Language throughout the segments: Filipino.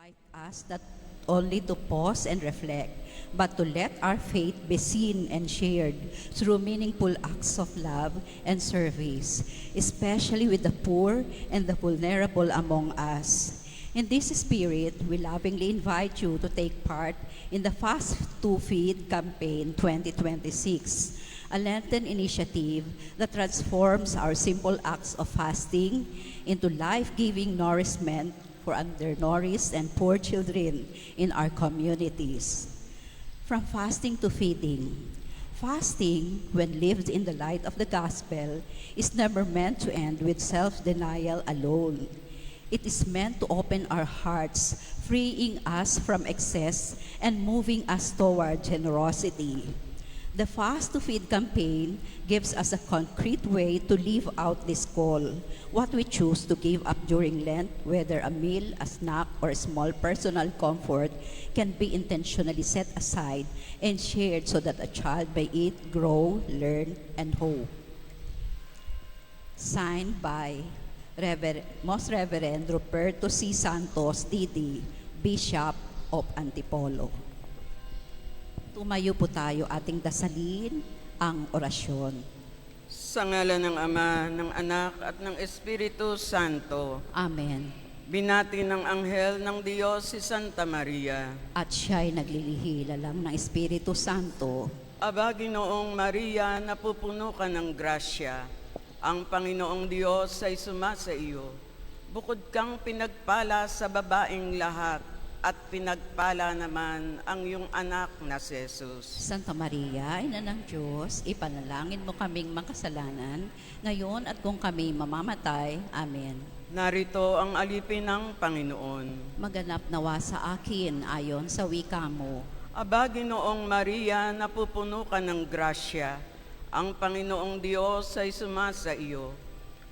invite us not only to pause and reflect, but to let our faith be seen and shared through meaningful acts of love and service, especially with the poor and the vulnerable among us. In this spirit, we lovingly invite you to take part in the Fast to Feed campaign 2026, a Lenten initiative that transforms our simple acts of fasting into life-giving nourishment for undernourished and poor children in our communities. From fasting to feeding. Fasting, when lived in the light of the gospel, is never meant to end with self-denial alone. It is meant to open our hearts, freeing us from excess and moving us toward generosity. The Fast to Feed campaign gives us a concrete way to live out this call. What we choose to give up during Lent, whether a meal, a snack, or a small personal comfort, can be intentionally set aside and shared so that a child may eat, grow, learn, and hope. Signed by Most Reverend Ruperto C. Santos, D.D., Bishop of Antipolo. Tumayo po tayo ating dasalin ang orasyon. Sa ngalan ng Ama, ng Anak, at ng Espiritu Santo. Amen. Binati ng anghel ng Diyos si Santa Maria. At siya'y naglilihila lang ng Espiritu Santo. Aba, Ginoong Maria, napupuno ka ng grasya. Ang Panginoong Diyos ay sumasa iyo. Bukod kang pinagpala sa babaeng lahat, at pinagpala naman ang iyong anak na si Jesus. Santa Maria, Ina ng Diyos, ipanalangin mo kaming makasalanan, ngayon at kung kami mamamatay. Amen. Narito ang alipin ng Panginoon. Maganap nawa sa akin ayon sa wika mo. Aba, Ginoong Maria, napupuno ka ng grasya. Ang Panginoong Diyos ay sumasa iyo.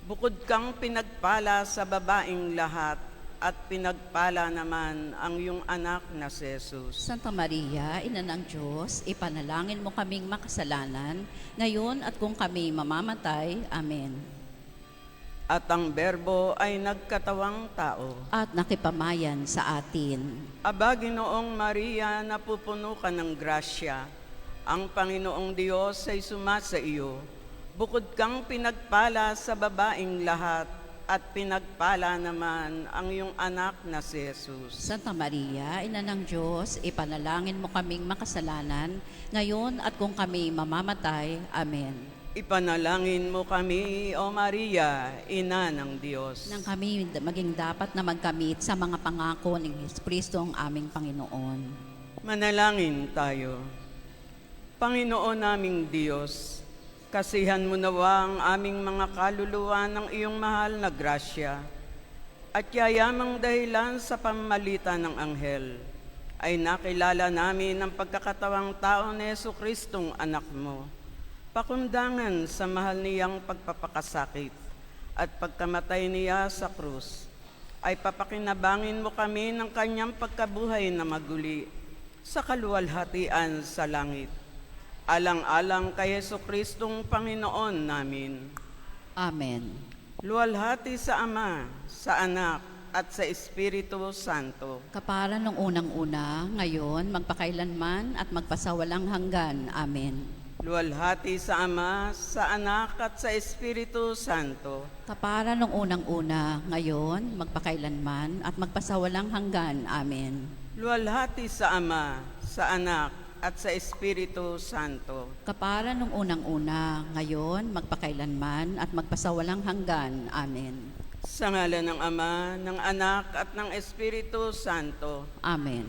Bukod kang pinagpala sa babaeng lahat, at pinagpala naman ang iyong anak na si Jesus. Santa Maria, Ina ng Diyos, ipanalangin mo kaming makasalanan, ngayon at kung kami mamamatay. Amen. At ang Berbo ay nagkatawang tao. At nakipamayan sa atin. Aba, Ginoong Maria, napupuno ka ng grasya. Ang Panginoong Diyos ay sumasa iyo. Bukod kang pinagpala sa babaeng lahat, at pinagpala naman ang iyong anak na si Jesus. Santa Maria, Ina ng Diyos, ipanalangin mo kaming makasalanan, ngayon at kung kami mamamatay. Amen. Ipanalangin mo kami, O Maria, Ina ng Diyos. Nang kami maging dapat na magkamit sa mga pangako ng Kristo ang aming Panginoon. Manalangin tayo. Panginoon naming Diyos, kasihan mo nawa ang aming mga kaluluwa ng iyong mahal na grasya at yayamang dahilan sa pamamagitan ng anghel ay nakilala namin ang pagkakatawang tao ni Jesucristong anak mo, pakundangan sa mahal niyang pagpapakasakit at pagkamatay niya sa krus, ay papakinabangin mo kami ng kanyang pagkabuhay na maguli sa kaluwalhatian sa langit. Alang-alang kay Jesucristong Panginoon namin. Amen. Luwalhati sa Ama, sa Anak, at sa Espiritu Santo. Kapara nung unang-una, ngayon, magpakailanman at magpasawalang hanggan. Amen. Luwalhati sa Ama, sa Anak, at sa Espiritu Santo. Kapara nung unang-una, ngayon, magpakailanman at magpasawalang hanggan. Amen. Luwalhati sa Ama, sa Anak, at sa Espiritu Santo. Kapara nung unang-una, ngayon, magpakailanman at magpasawalang hanggan. Amen. Sa ngalan ng Ama, ng Anak, at ng Espiritu Santo. Amen.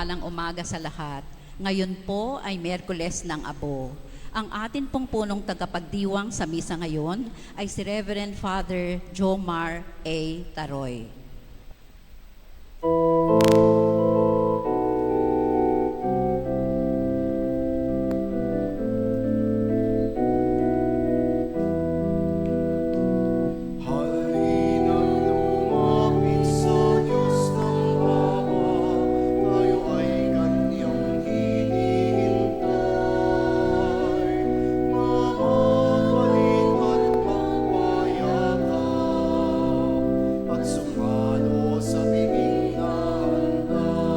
mapagpalang umaga sa lahat. Ngayon po ay Miyerkules ng Abo. Ang atin pong punong tagapagdiwang sa misa ngayon ay si Reverend Father Jomar A. Taroy. Halina't lumapit sa Diyos ng awa, tayo ay Kanyang hinihintay. Mamagpalit at magpayakap, at sumalo sa biging na handang.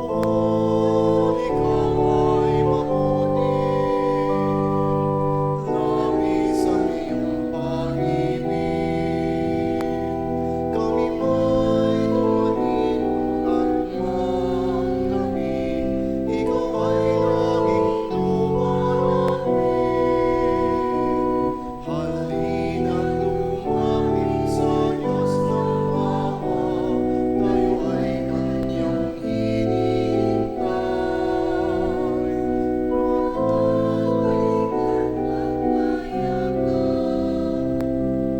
O ikaw ay mabuti, labis ang iyong pag-ibig. Kami mo'y tumanim at magdamig, ikaw ay laging dumarapit. Halina't lumapit sa Diyos ng awa, tayo ay Kanyang hinihintay. Mamagpalit at magpayakap,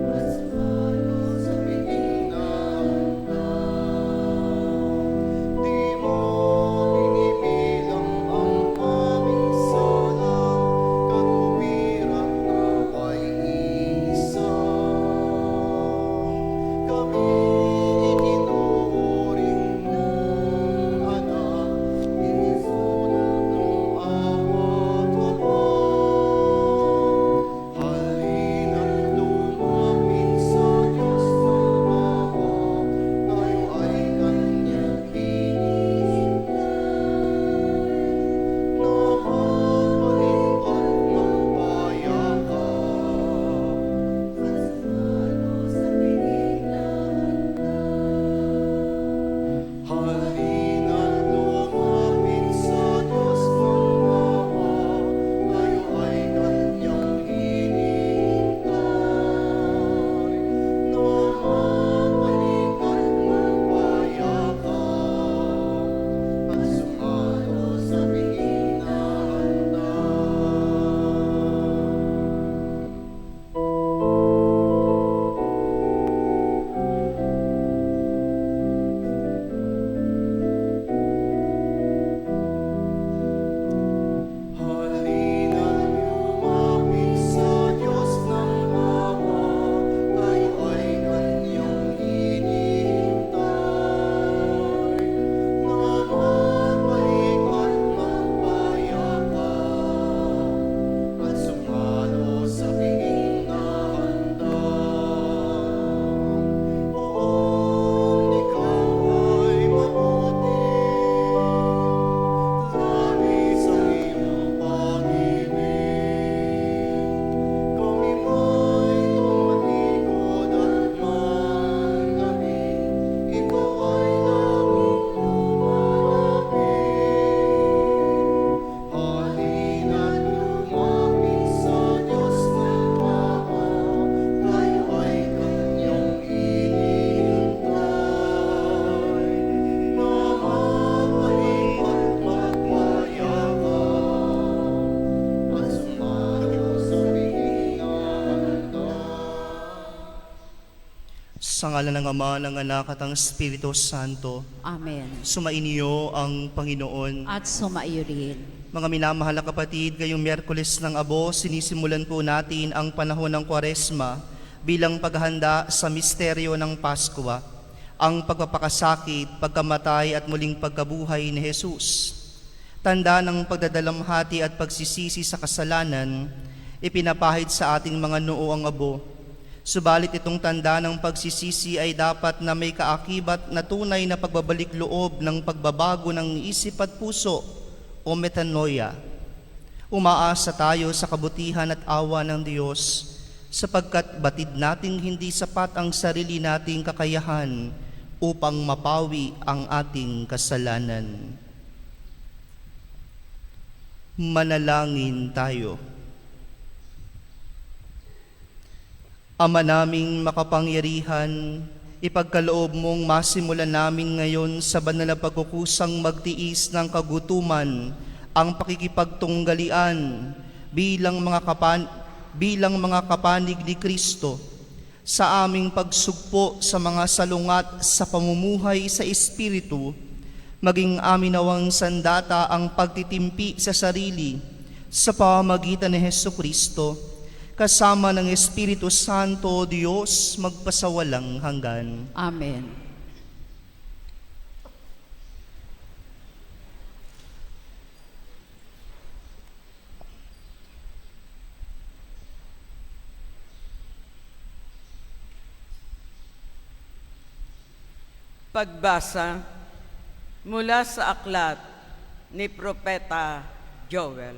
at sumalo sa biging na handang. Di mo binibilang ang aming sala, katuwiran na ay isa. Kami itinuring mong anak, inisulot ng awa't habag. Halina't lumapit sa Diyos ng awa, tayo ay Kanyang hinihintay. Namagpalit at magpayakap, at sumalo sa biging na handang. Halina't lumapit sa Diyos ng awa, tayo ay Kanyang hinihintay. Namagpalit at magpayakap, at sumalo sa biging na handang. Halina't lumapit sa Diyos ng awa, tayo ay Kanyang hinihintay. Namagpalit at magpayakap, at sumalo sa biging na handang. Poon ikaw ay mabuti, labis ang iyong pag-ibig. Kami mo'y tumalikod at magdamig, ikaw ay laging lumalapit. Halina't lumapit sa Diyos ng awa, tayo ay Kanyang hinihintay. Namagpalit at magpayakap, at sumalo sa biging na handang. Sa ngalan ng Ama, ng Anak at ng Espiritu Santo, Amen. sumainyo ang Panginoon. At sumaiyo rin. Mga minamahal na kapatid, ngayong Miyerkules ng Abo, sinisimulan po natin ang panahon ng Kwaresma bilang paghahanda sa misteryo ng Pasko, ang pagpapakasakit, pagkamatay at muling pagkabuhay ni Jesus. Tanda ng pagdadalamhati at pagsisisi sa kasalanan, ipinapahid sa ating mga noo ang abo. Subalit itong tanda ng pagsisisi ay dapat na may kaakibat na tunay na pagbabalik loob ng pagbabago ng isip at puso o metanoia. Umaasa tayo sa kabutihan at awa ng Diyos sapagkat batid nating hindi sapat ang sarili nating kakayahan upang mapawi ang ating kasalanan. Manalangin tayo. Ama naming makapangyarihan, ipagkaloob mong masimulan namin ngayon sa banal na pagkukusang magtiis ng kagutuman ang pakikipagtunggalian bilang mga kapanig ni Kristo sa aming pagsugpo sa mga salungat sa pamumuhay sa Espiritu, maging amin nawang sandata ang pagtitimpi sa sarili sa pamamagitan ni Hesukristo, kasama ng Espiritu Santo, Diyos, magpasawalang hanggan. Amen. Pagbasa mula sa aklat ni Propeta Joel.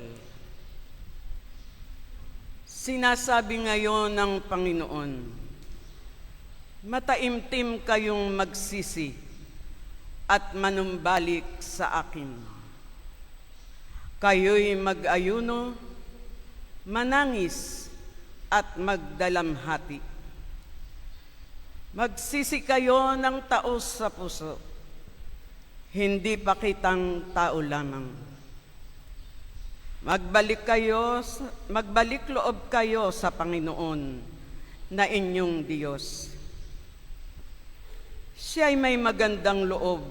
Sinasabi ngayon ng Panginoon, mataimtim kayong magsisi at manumbalik sa akin. Kayo'y mag-ayuno, manangis at magdalamhati. Magsisi kayo ng taos sa puso, hindi pakitang tao lamang. Magbalik loob kayo sa Panginoon na inyong Diyos. Siya'y may magandang loob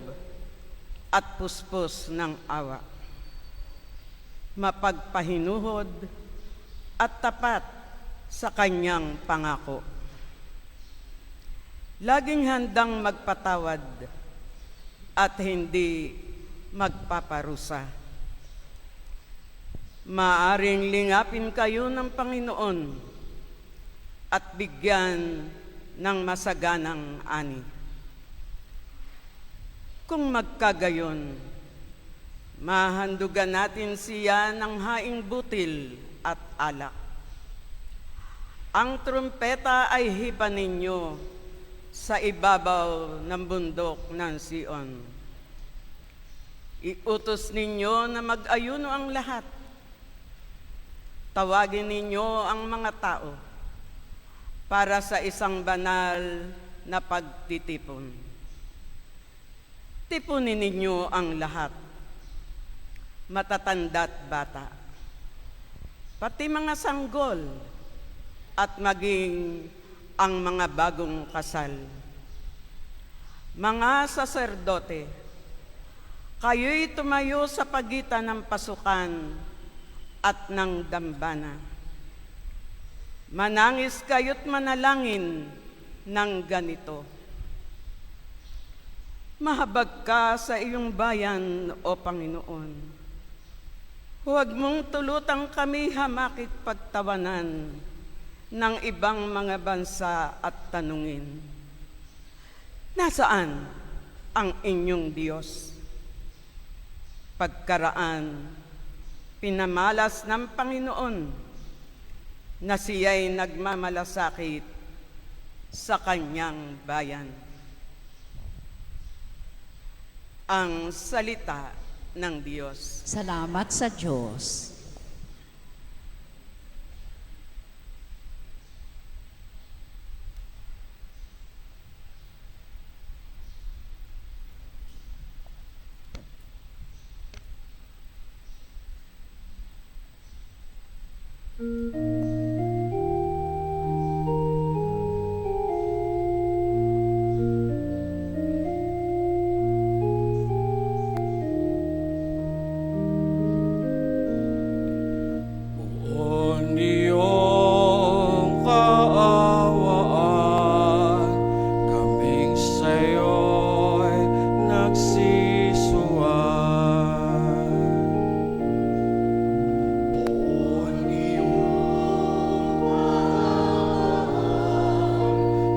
at puspos ng awa, mapagpahinuhod at tapat sa kanyang pangako. Laging handang magpatawad at hindi magpaparusa. Maaring lingapin kayo ng Panginoon at bigyan ng masaganang ani. Kung magkagayon, mahandugan natin siya ng haing butil at alak. Ang trumpeta ay hipan ninyo sa ibabaw ng bundok ng Sion. Iutos ninyo na mag-ayuno ang lahat. Tawagin ninyo ang mga tao para sa isang banal na pagtitipon. Tipunin ninyo ang lahat, matatanda't bata, pati mga sanggol at maging ang mga bagong kasal. Mga saserdote, kayo'y tumayo sa pagitan ng pasukan at ng dambana. Manangis kayo't manalangin ng ganito. Mahabag ka sa iyong bayan, O Panginoon. Huwag mong tulutang kami hamakit pagtawanan ng ibang mga bansa at tanungin, nasaan ang inyong Diyos? Pagkaraan, pinamalas ng Panginoon na siya'y nagmamalasakit sa kanyang bayan. Ang salita ng Diyos. Salamat sa Diyos. Buon iyong kaawaan, kaming sa'yo'y nagsisuway. Buon iyong kaawaan,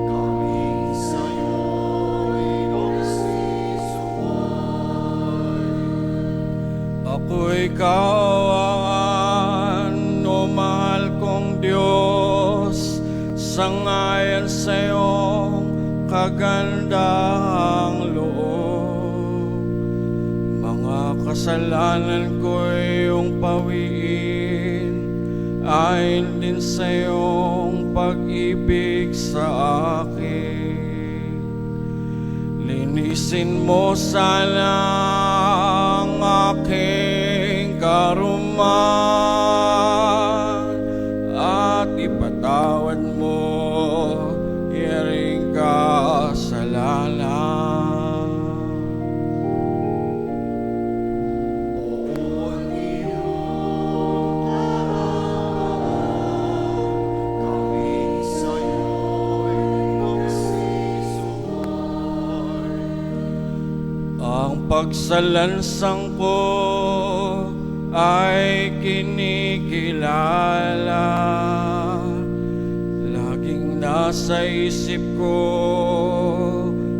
kaming sa'yo'y nagsisuway. Ako'y kaawaan, o mahal kong Diyos, sangayon sa iyong kagandahang loob. Mga kasalanan ko'y iyong pawiin, ayon din sa iyong pag-ibig sa akin. Linisin mo sana ang aking karuman at ipatawad mo yaring kasalanan. Buon iyong kaawaan, kami sa'yo'y nagsisuway. Ang pagsalansang ko ay kinikilala, laging nasa isip ko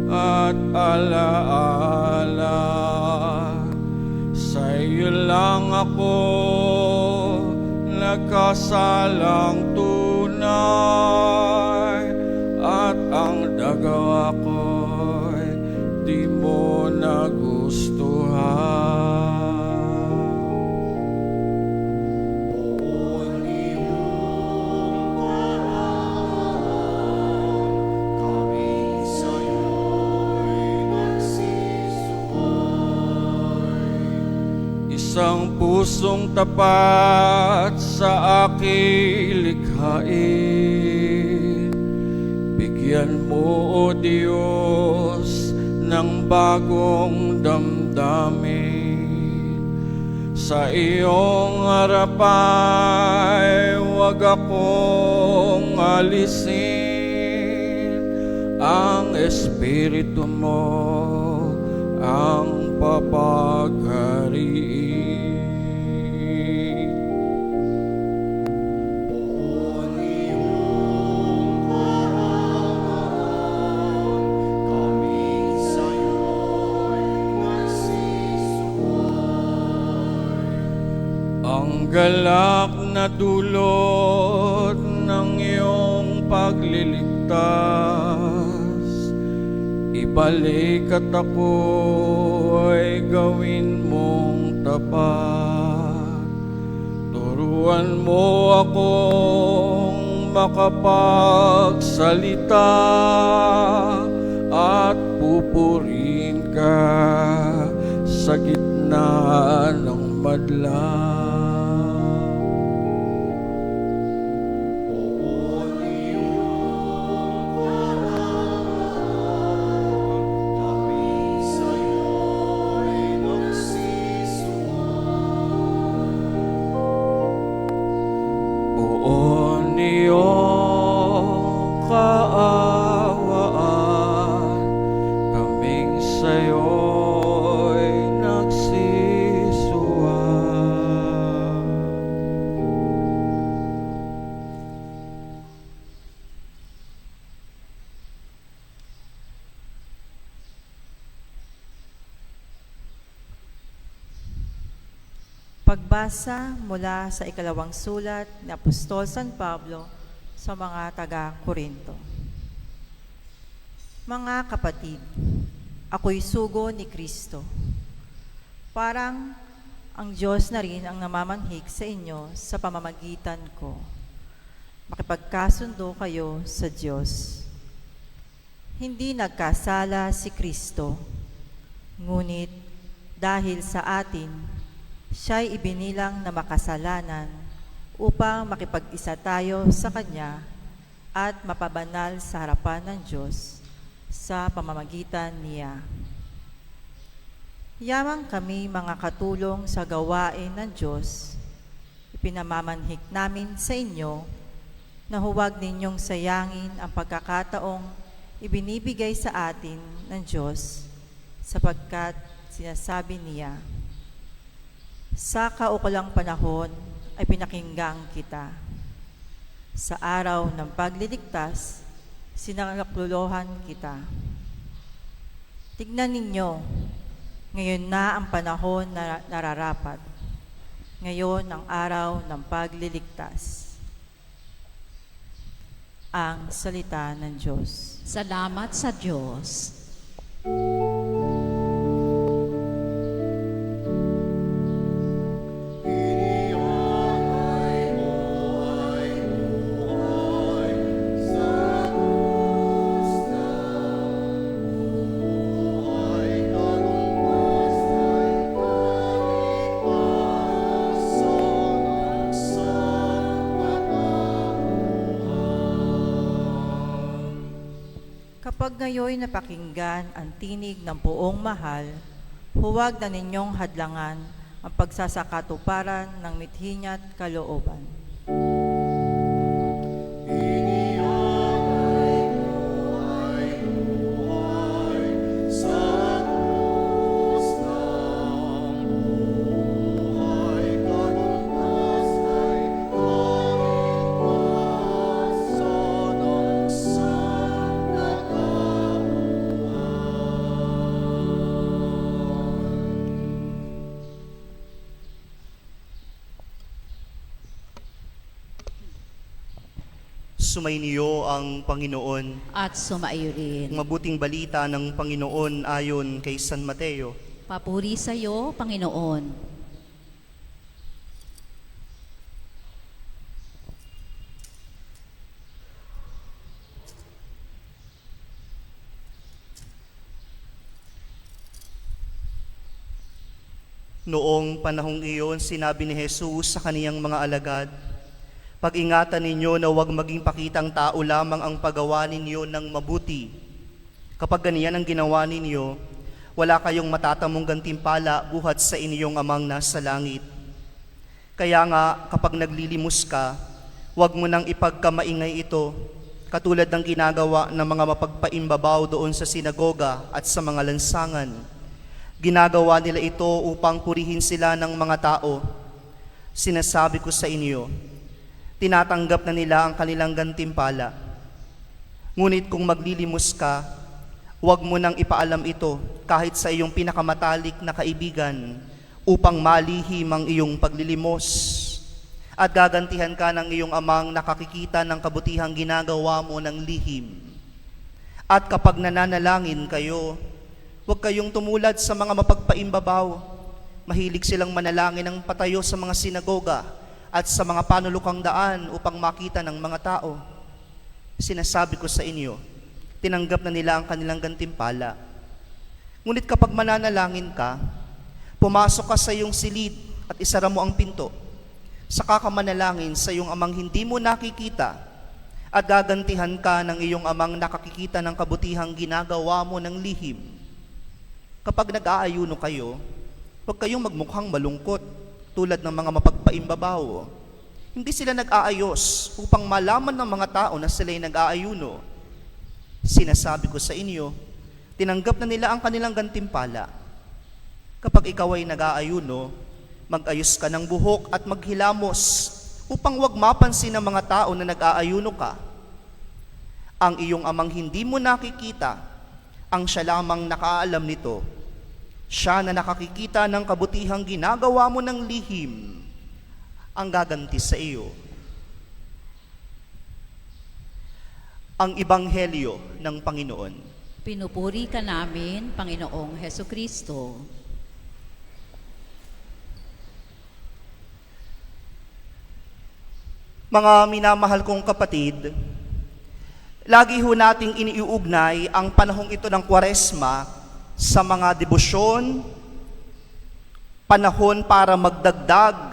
at alaala. Sa iyo lang ako nagkasalang tunay, at ang nagawa ko'y di mo nagustuhan. Buon iyong kaawaan, kami sa'yo'y nagsisuway. Isang pusong tapat sa aking likhain, bigyan mo, O Diyos, ng bagong damdamin. Sa iyong harapan, huwag akong alisin. Ang Espiritu mo ang papaghariin. Buon iyong kaawaan, kami sa'yo'y nagsisuway. Ang galak na dulot ng iyong pagliligtas, ibalik at ako'y gawin mong tapat. Turuan mo akong makapagsalita at pupurihin ka sa gitna ng madla. Buon iyong kaawaan, kami sa'yo'y nagsisuway. Buon iyong kaawaan, kaming sa'yo'y nagsisuway. Pagbasa mula sa ikalawang sulat ni Apostol San Pablo sa mga taga-Korinto. Mga kapatid, ako'y sugo ni Kristo. Parang ang Diyos na rin ang namamanhik sa inyo sa pamamagitan ko. Makipagkasundo kayo sa Diyos. Hindi nagkasala si Kristo, ngunit dahil sa atin, siya'y ibinilang na makasalanan upang makipag-isa tayo sa Kanya at mapabanal sa harapan ng Diyos sa pamamagitan niya. Yamang kami mga katulong sa gawain ng Diyos, ipinamamanhik namin sa inyo na huwag ninyong sayangin ang pagkakataong ibinibigay sa atin ng Diyos sapagkat sinasabi niya, sa kaukulang panahon ay pinakinggan kita. Sa araw ng pagliligtas, sinangaklulohan kita. Tignan ninyo, ngayon na ang panahon na nararapat. Ngayon ang araw ng pagliligtas. Ang salita ng Diyos. Salamat sa Diyos. Sa krus ng Kapag ngayoy napakinggan ang tinig ng buong mahal, huwag na ninyong hadlangan ang pagsasakatuparan ng mithi niya't kalooban. Inialay mo ay buhay sa krus ng buhay. Kalungkas ay kaligtasan ng sangkatauhan. Sumainiyo ang Panginoon. At sumaiyo rin. Ang mabuting balita ng Panginoon ayon kay San Mateo. Papuri sa iyo, Panginoon. Noong panahong iyon, sinabi ni Jesus sa kaniyang mga alagad, "Pag-ingatan ninyo na huwag maging pakitang tao lamang ang paggawa ninyo ng mabuti. Kapag ganiyan ang ginawa ninyo, wala kayong matatamong gantimpala buhat sa inyong amang nasa langit. Kaya nga, kapag naglilimos ka, huwag mo nang ipagkamaingay ito, katulad ng ginagawa ng mga mapagpaimbabaw doon sa sinagoga at sa mga lansangan. Ginagawa nila ito upang purihin sila ng mga tao. Sinasabi ko sa inyo, tinatanggap na nila ang kanilang gantimpala. Ngunit kung maglilimos ka, huwag mo nang ipaalam ito kahit sa iyong pinakamatalik na kaibigan upang malihim ang iyong paglilimos. At gagantihan ka ng iyong amang nakakikita ng kabutihang ginagawa mo ng lihim. At kapag nananalangin kayo, huwag kayong tumulad sa mga mapagpaimbabaw. Mahilig silang manalangin ng patayo sa mga sinagoga at sa mga panulukang daan upang makita ng mga tao. Sinasabi ko sa inyo, tinanggap na nila ang kanilang gantimpala. Ngunit kapag mananalangin ka, pumasok ka sa iyong silid at isara mo ang pinto. Saka ka manalangin sa iyong amang hindi mo nakikita at gagantihan ka ng iyong amang nakakikita ng kabutihang ginagawa mo ng lihim. Kapag nag-aayuno kayo, huwag kayong magmukhang malungkot tulad ng mga mapagpaimbabaw. Hindi sila nag-aayos upang malaman ng mga tao na sila'y nag-aayuno. Sinasabi ko sa inyo, tinanggap na nila ang kanilang gantimpala. Kapag ikaw ay nag-aayuno, mag-ayos ka ng buhok at maghilamos upang huwag mapansin ng mga tao na nag-aayuno ka. Ang iyong amang hindi mo nakikita, ang siya lamang nakaalam nito. Siya na nakakikita ng kabutihang ginagawa mo ng lihim, ang gaganti sa iyo. Ang Ebanghelyo ng Panginoon. Pinupuri ka namin, Panginoong Hesukristo. Mga minamahal kong kapatid, lagi ho nating iniuugnay ang panahong ito ng Kwaresma sa mga debosyon, panahon para magdagdag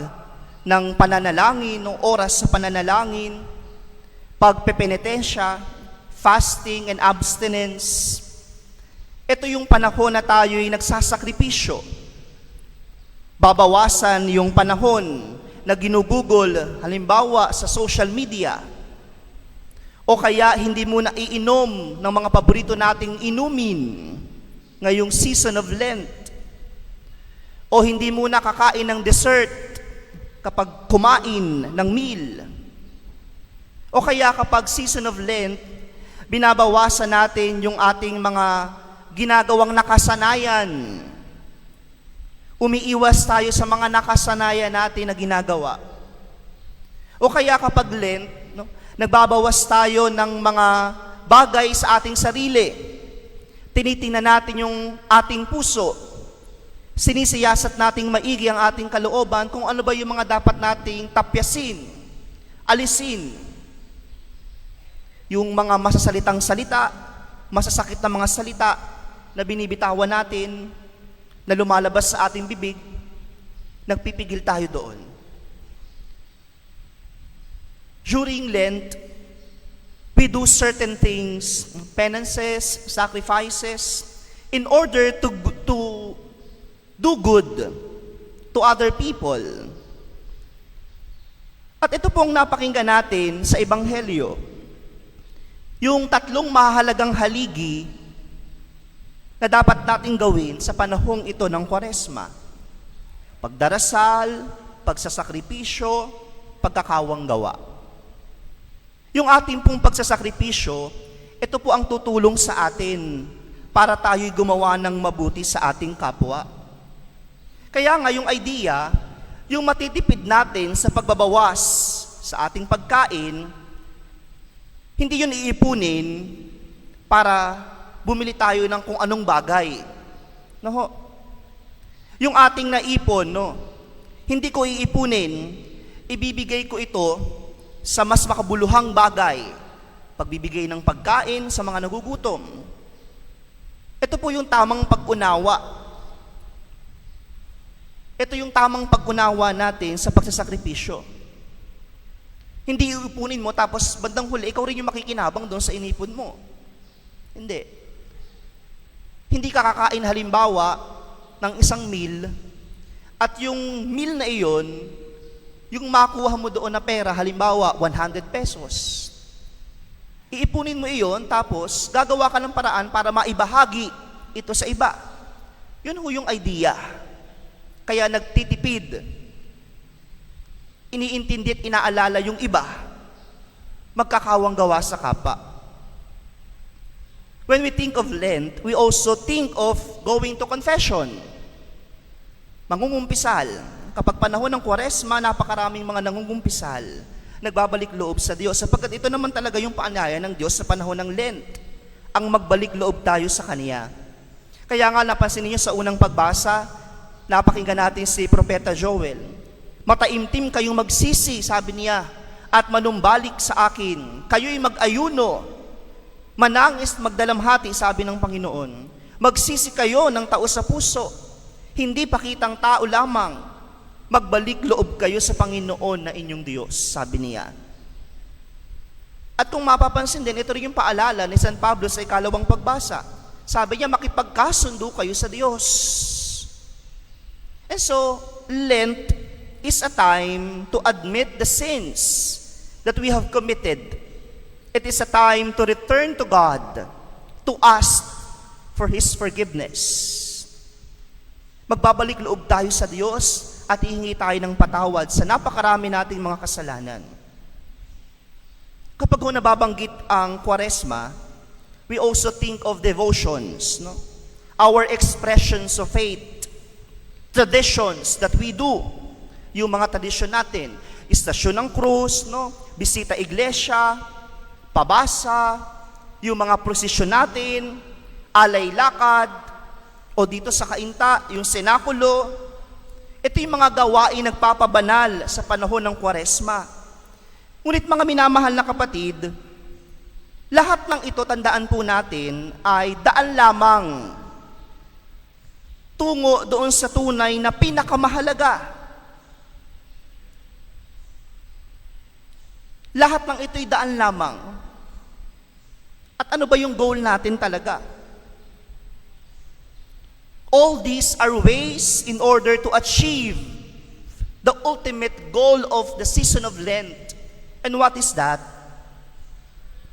ng pananalangin o oras sa pananalangin, pagpepenitensya, fasting and abstinence. Ito yung panahon na tayo'y nagsasakripisyo. Babawasan yung panahon na ginugugol, halimbawa sa social media, o kaya hindi mo na iinom ng mga paborito nating inumin ngayong season of Lent, o hindi mo na kakain ng dessert kapag kumain ng meal, o kaya kapag season of Lent, binabawasan natin yung ating mga ginagawang nakasanayan. Umiiwas tayo sa mga nakasanayan natin na ginagawa. O kaya kapag Lent, nagbabawas tayo ng mga bagay sa ating sarili. Tinitingnan natin yung ating puso. Sinisiyasat nating maigi ang ating kalooban kung ano ba yung mga dapat nating tapyasin, alisin. Yung mga masasalitang salita, masasakit na mga salita na binibitawan natin, na lumalabas sa ating bibig, nagpipigil tayo doon. During Lent, we do certain things, penances, sacrifices, in order to do good to other people. At ito pong napakinggan natin sa Ebanghelyo, yung tatlong mahalagang haligi na dapat nating gawin sa panahong ito ng Kwaresma. Pagdarasal, pagsasakripisyo, pagkakawanggawa. Yung ating pong pagsasakripisyo, ito po ang tutulong sa atin para tayo'y gumawa ng mabuti sa ating kapwa. Kaya nga yung idea, yung matitipid natin sa pagbabawas sa ating pagkain, hindi yun iipunin para bumili tayo ng kung anong bagay. No ho? Yung ating naipon, no, hindi ko iipunin, ibibigay ko ito sa mas makabuluhang bagay. Pagbibigay ng pagkain sa mga nagugutom. Ito po yung tamang pag-unawa. Ito yung tamang pag-unawa natin sa pagsasakripisyo. Hindi iipunin mo tapos bandang huli, ikaw rin yung makikinabang doon sa inipon mo. Hindi. Hindi ka kakain halimbawa ng isang meal at yung meal na iyon, yung makuha mo doon na pera, halimbawa 100 pesos. Iipunin mo iyon tapos gagawa ka ng paraan para maibahagi ito sa iba. Yun ho yung idea. Kaya nagtitipid, iniintindi at inaalala yung iba, magkakawang gawa sa kapwa. When we think of Lent, we also think of going to confession. Mangungumpisal. Kapag panahon ng Kwaresma, napakaraming mga nangungumpisal, nagbabalik loob sa Diyos. Sapagkat ito naman talaga yung paanyaya ng Diyos sa panahon ng Lent, ang magbalik loob tayo sa Kanya. Kaya nga napansin niyo sa unang pagbasa, napakinggan natin si Propeta Joel. Mataimtim kayong magsisi, sabi niya, at manumbalik sa akin. Kayo'y mag-ayuno, manangis, magdalamhati, sabi ng Panginoon. Magsisi kayo ng tao sa puso, hindi pakitang tao lamang. Magbalik loob kayo sa Panginoon na inyong Diyos, sabi niya. At kung mapapansin din, ito rin yung paalala ni San Pablo sa ikalawang pagbasa. Sabi niya, makipagkasundo kayo sa Diyos. And so, Lent is a time to admit the sins that we have committed. It is a time to return to God, to ask for His forgiveness. Magbabalik loob tayo sa Diyos at hihingi tayo ng patawad sa napakarami nating mga kasalanan. Kapag ho nababanggit ang Kwaresma, we also think of devotions, no? Our expressions of faith, traditions that we do, yung mga tradisyon natin, istasyon ng krus, no? Bisita iglesia, pabasa, yung mga prosesyon natin, alay lakad, o dito sa Kainta, yung senakulo. Ito yung mga gawain nagpapabanal sa panahon ng Kwaresma. Ngunit mga minamahal na kapatid, lahat ng ito, tandaan po natin, ay daan lamang tungo doon sa tunay na pinakamahalaga. Lahat ng ito'y daan lamang. At ano ba yung goal natin talaga? All these are ways in order to achieve the ultimate goal of the season of Lent. And what is that?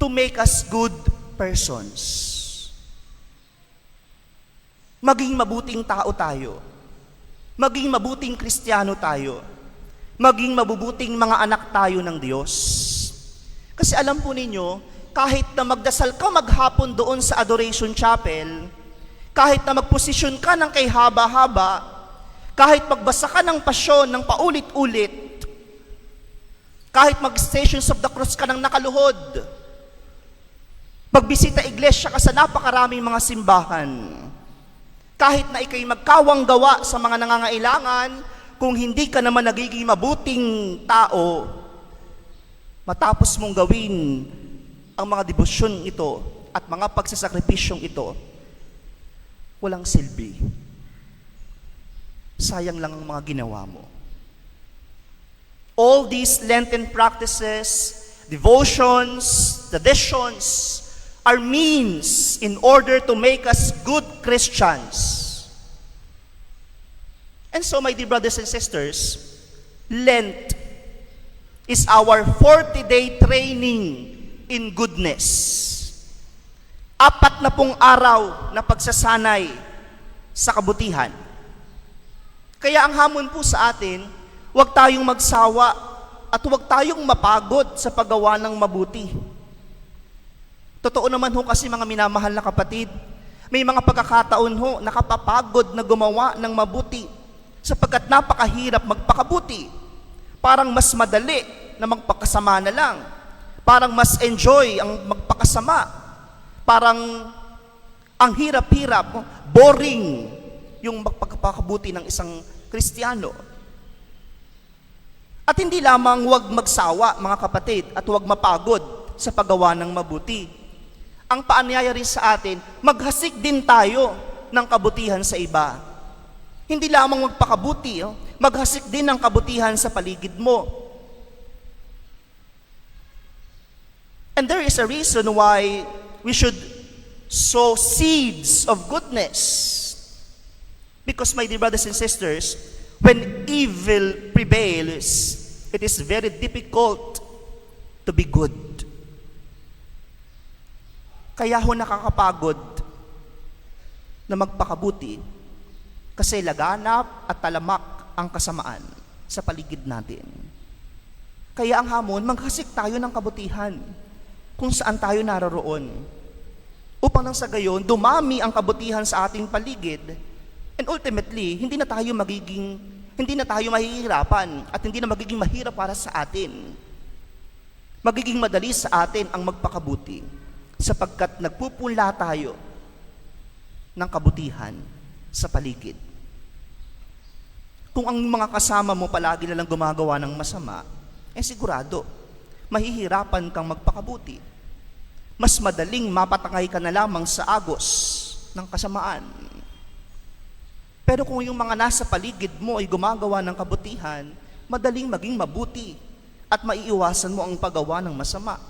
To make us good persons. Maging mabuting tao tayo. Maging mabuting Kristiyano tayo. Maging mabubuting mga anak tayo ng Diyos. Kasi alam po ninyo, kahit na magdasal ka maghapon doon sa Adoration Chapel, kahit na magposisyon ka ng kay haba-haba, kahit magbasa ka ng pasyon ng paulit-ulit, kahit mag-Stations of the Cross ka ng nakaluhod, magbisita iglesia ka sa napakaraming mga simbahan, kahit na ikay magkawang gawa sa mga nangangailangan, kung hindi ka naman nagiging mabuting tao, matapos mong gawin ang mga debosyon ito at mga pagsasakripisyong ito, walang silbi. Sayang lang ang mga ginawa mo. All these Lenten practices, devotions, traditions, are means in order to make us good Christians. And so, my dear brothers and sisters, Lent is our 40-day training in goodness. 40 araw na pagsasanay sa kabutihan. Kaya ang hamon po sa atin, huwag tayong magsawa at huwag tayong mapagod sa paggawa ng mabuti. Totoo naman ho kasi mga minamahal na kapatid, may mga pagkakataon ho nakapapagod na gumawa ng mabuti sapagkat napakahirap magpakabuti. Parang mas madali na magpakasama na lang. Parang mas enjoy ang magpakasama. Parang ang hirap-hirap, boring yung magpakabuti ng isang Kristiyano. At hindi lamang huwag magsawa, mga kapatid, at huwag mapagod sa paggawa ng mabuti. Ang paanyaya rin sa atin, maghasik din tayo ng kabutihan sa iba. Hindi lamang magpakabuti, maghasik din ng kabutihan sa paligid mo. And there is a reason why we should sow seeds of goodness. Because, my dear brothers and sisters, when evil prevails, it is very difficult to be good. Kaya ho nakakapagod na magpakabuti kasi laganap at talamak ang kasamaan sa paligid natin. Kaya ang hamon, maghasik tayo ng kabutihan kung saan tayo naroroon. Upang nang sa gayon, dumami ang kabutihan sa ating paligid. And ultimately, hindi na tayo mahihirapan at hindi na magiging mahirap para sa atin. Magiging madali sa atin ang magpakabuti sapagkat nagpupunla tayo ng kabutihan sa paligid. Kung ang mga kasama mo palagi na lang gumagawa ng masama, sigurado, mahihirapan kang magpakabuti. Mas madaling mapatangay ka na lamang sa agos ng kasamaan. Pero kung yung mga nasa paligid mo ay gumagawa ng kabutihan, madaling maging mabuti at maiiwasan mo ang paggawa ng masama.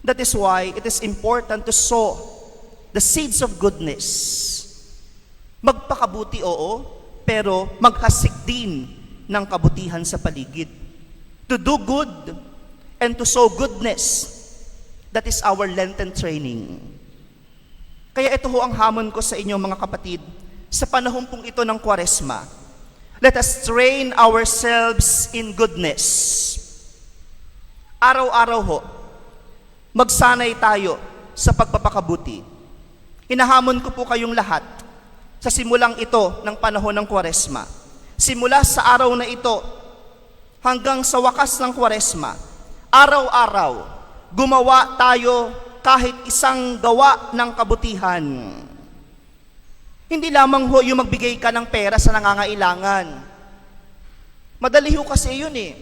That is why it is important to sow the seeds of goodness. Magpakabuti, oo, pero maghasik din ng kabutihan sa paligid. To do good and to sow goodness, that is our Lenten training. Kaya ito ho ang hamon ko sa inyo mga kapatid, sa panahon pong ito ng Kwaresma. Let us train ourselves in goodness. Araw-araw ho, magsanay tayo sa pagpapakabuti. Hinahamon ko po kayong lahat sa simulang ito ng panahon ng Kwaresma. Simula sa araw na ito hanggang sa wakas ng Kwaresma, araw-araw, gumawa tayo kahit isang gawa ng kabutihan. Hindi lamang ho yung magbigay ka ng pera sa nangangailangan. Madali ho kasi yun eh.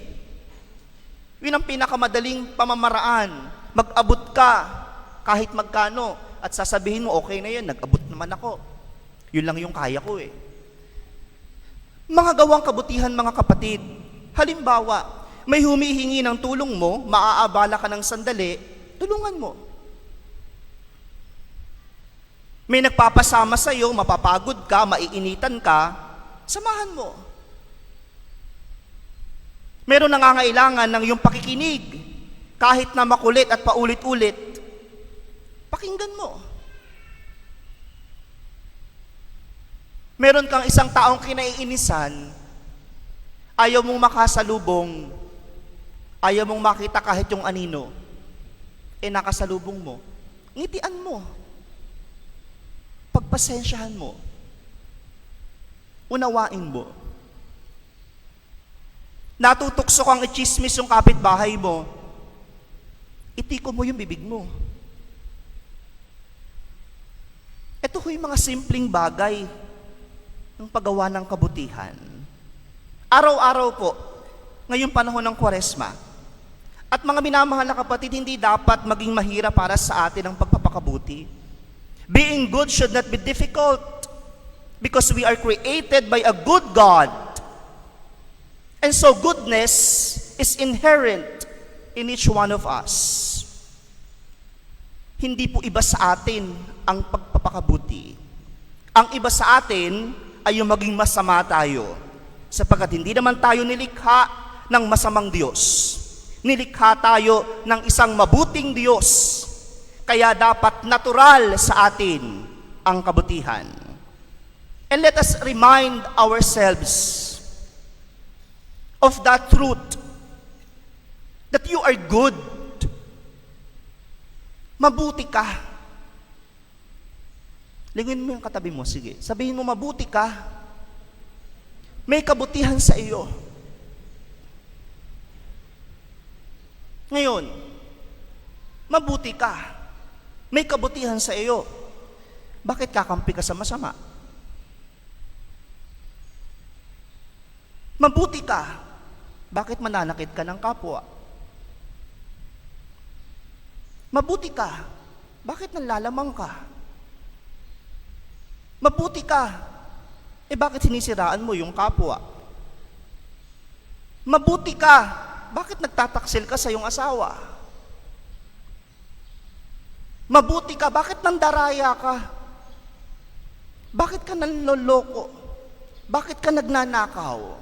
Yun ang pinakamadaling pamamaraan. Mag-abot ka kahit magkano at sasabihin mo, okay na yan, nag-abot naman ako. Yun lang yung kaya ko eh. Mga gawang kabutihan mga kapatid, halimbawa, may humihingi ng tulong mo, maaabala ka ng sandali, tulungan mo. May nagpapasama sa iyo, mapapagod ka, maiinitan ka, samahan mo. Meron nangangailangan ng iyong pakikinig, kahit na makulit at paulit-ulit, pakinggan mo. Meron kang isang taong kinaiinisan, ayaw mong makasalubong, ayaw mong makita kahit yung anino, nakasalubong mo, ngitian mo, pagpasensyahan mo, unawain mo. Natutokso kang i-chismis yung kapitbahay mo, itiko mo yung bibig mo. Ito ho yung mga simpleng bagay ng paggawa ng kabutihan. Araw-araw po, ngayong panahon ng Kwaresma. At mga minamahal na kapatid, hindi dapat maging mahirap para sa atin ang pagpapakabuti. Being good should not be difficult because we are created by a good God. And so goodness is inherent in each one of us. hindi po iba sa atin ang pagpapakabuti. Ang iba sa atin ay yung maging masama tayo, sapagkat hindi naman tayo nilikha ng masamang Diyos. Nilikha tayo ng isang mabuting Diyos. Kaya dapat natural sa atin ang kabutihan. And let us remind ourselves of that truth, that you are good. Mabuti ka. Linguin mo yung katabi mo, sige. Sabihin mo, mabuti ka. May kabutihan sa iyo. Ngayon, mabuti ka. May kabutihan sa iyo. Bakit kakampi ka sa masama? Mabuti ka. Bakit mananakit ka ng kapwa? Mabuti ka. Bakit nanlalamang ka? Mabuti ka. Bakit sinisiraan mo yung kapwa? Mabuti ka. Bakit nagtataksil ka sa iyong asawa? Mabuti ka. Bakit nandaraya ka? Bakit ka nanloloko? Bakit ka nagnanakaw?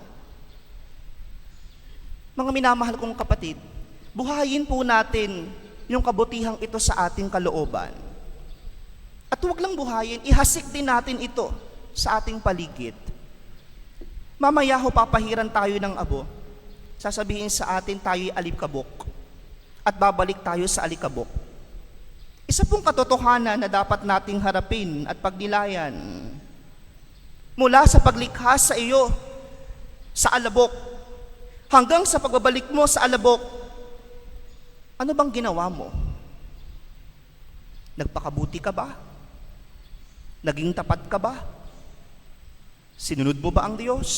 Mga minamahal kong kapatid, buhayin po natin yung kabutihang ito sa ating kalooban. At huwag lang buhayin, ihasik din natin ito sa ating paligid. Mamaya ho, papahiran tayo ng abo. Sasabihin sa atin tayo'y alikabok. At babalik tayo sa alikabok. Isa pong katotohanan na dapat nating harapin at pagnilayan. Mula sa paglikha sa iyo, sa alabok, hanggang sa pagbabalik mo sa alabok, ano bang ginawa mo? Nagpakabuti ka ba? Naging tapat ka ba? Sinunod mo ba ang Diyos?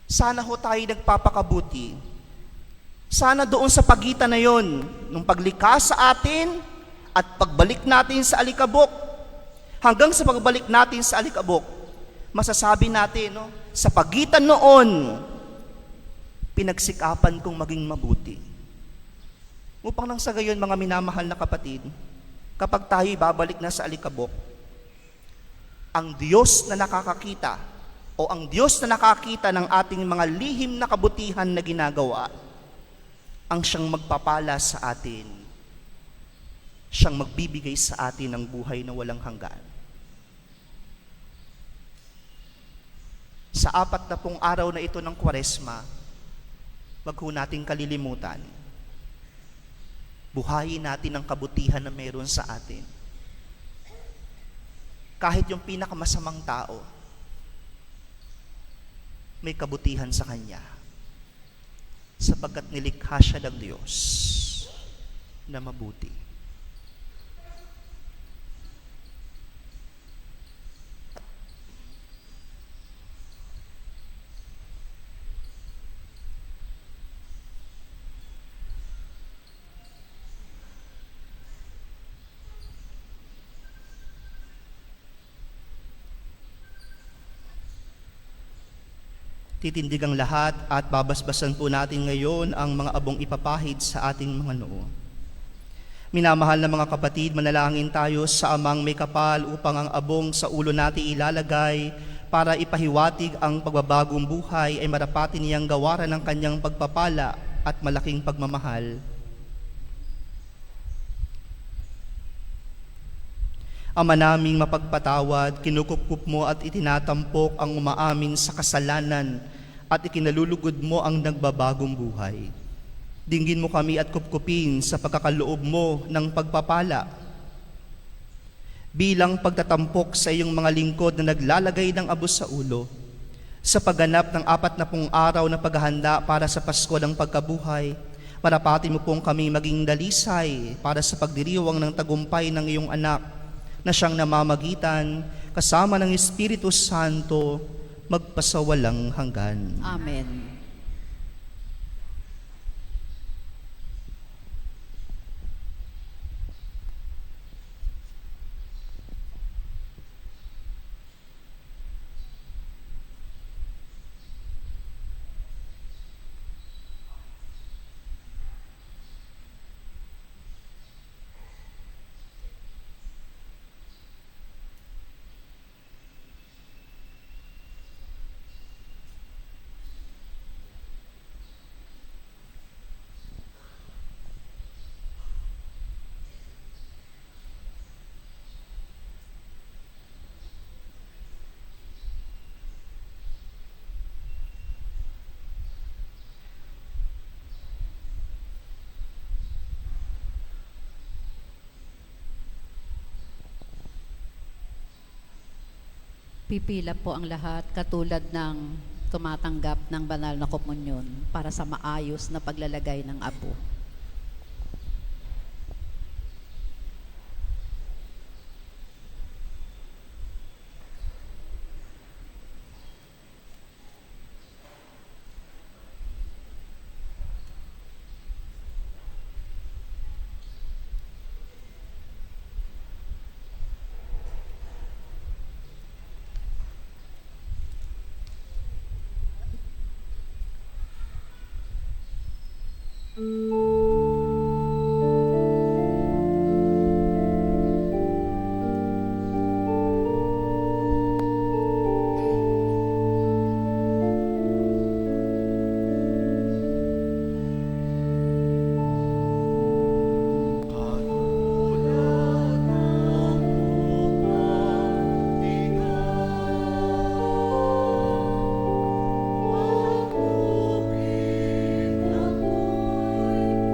Sana ho tayo nagpapakabuti. Sana doon sa pagitan na yon, nung paglikha sa atin at pagbalik natin sa alikabok, hanggang sa pagbalik natin sa alikabok, masasabi natin, no, sa pagitan noon, pinagsikapan kong maging mabuti. Upang nang sa gayon, mga minamahal na kapatid, kapag tayo babalik na sa alikabok, ang Diyos na nakakakita o ang Diyos na nakakita ng ating mga lihim na kabutihan na ginagawa, ang siyang magpapala sa atin, siyang magbibigay sa atin ng buhay na walang hanggan. Sa 40 araw na ito ng Kwaresma, wag ho nating kalilimutan, buhayin natin ang kabutihan na meron sa atin. Kahit yung pinakamasamang tao, may kabutihan sa kanya, sapagkat nilikha siya ng Diyos na mabuti. Titindig ang lahat at babasbasan po natin ngayon ang mga abong ipapahid sa ating mga noo. Minamahal na mga kapatid, manalangin tayo sa Amang may kapal upang ang abong sa ulo natin ilalagay para ipahiwatig ang pagbabagong buhay ay marapatin niyang gawaran ng kanyang pagpapala at malaking pagmamahal. Ama naming mapagpatawad, kinukupkup mo at itinatampok ang umaamin sa kasalanan at ikinalulugod mo ang nagbabagong buhay. Dinggin mo kami at kupkupin sa pagkakaloob mo ng pagpapala. Bilang pagtatampok sa iyong mga lingkod na naglalagay ng abo sa ulo, sa pagganap ng 40 araw na paghahanda para sa Pasko ng pagkabuhay, marapatin mo pong kami maging dalisay para sa pagdiriwang ng tagumpay ng iyong anak, na siyang namamagitan kasama ng Espiritu Santo magpasawalang hanggan. Amen. Pipila po ang lahat katulad ng tumatanggap ng banal na komunyon para sa maayos na paglalagay ng apo. Katulad ng upang ikaw, pagkupit ako'y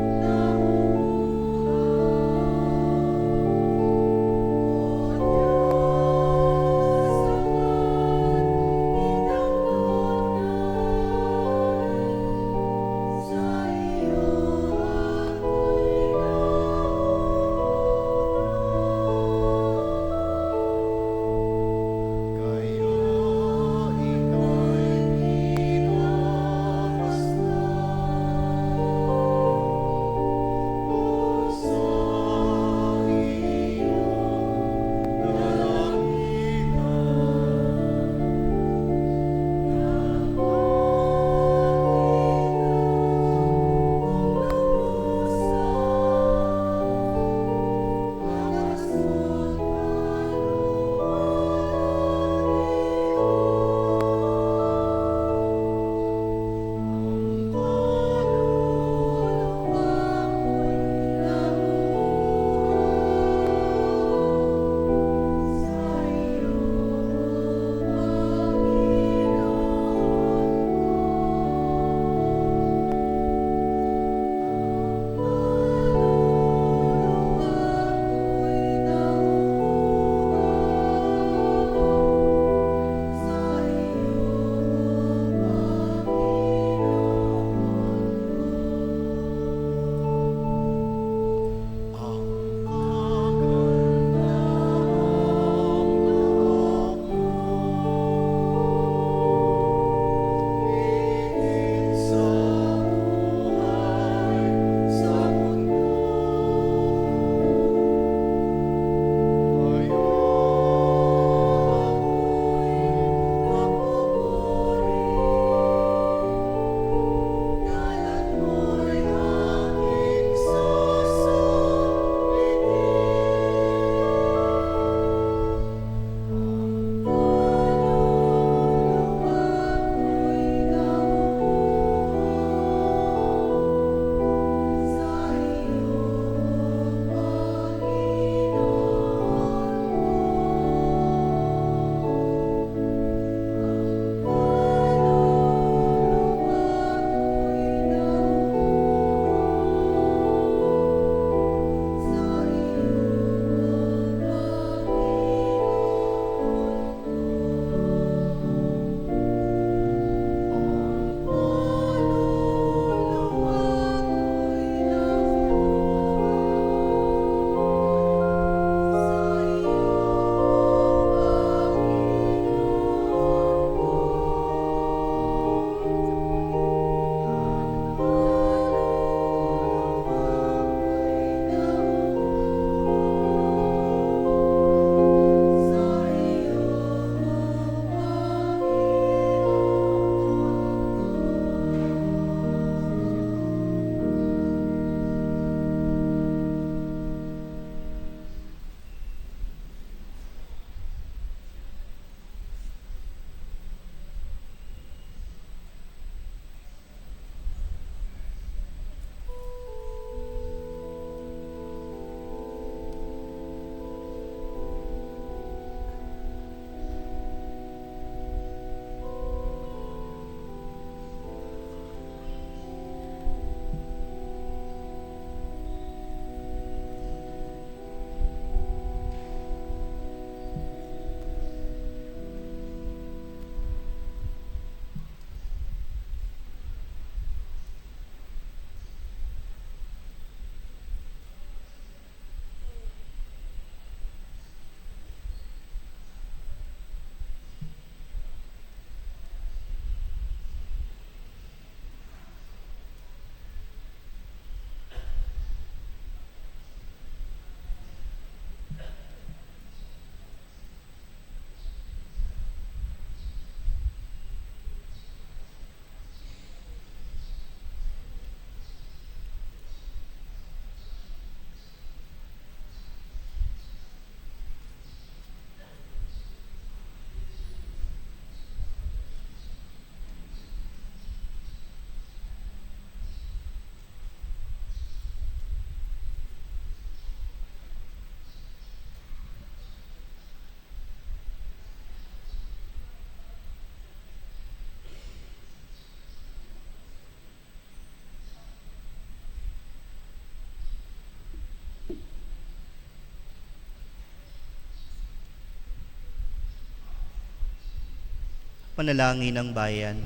Panalangin ng bayan.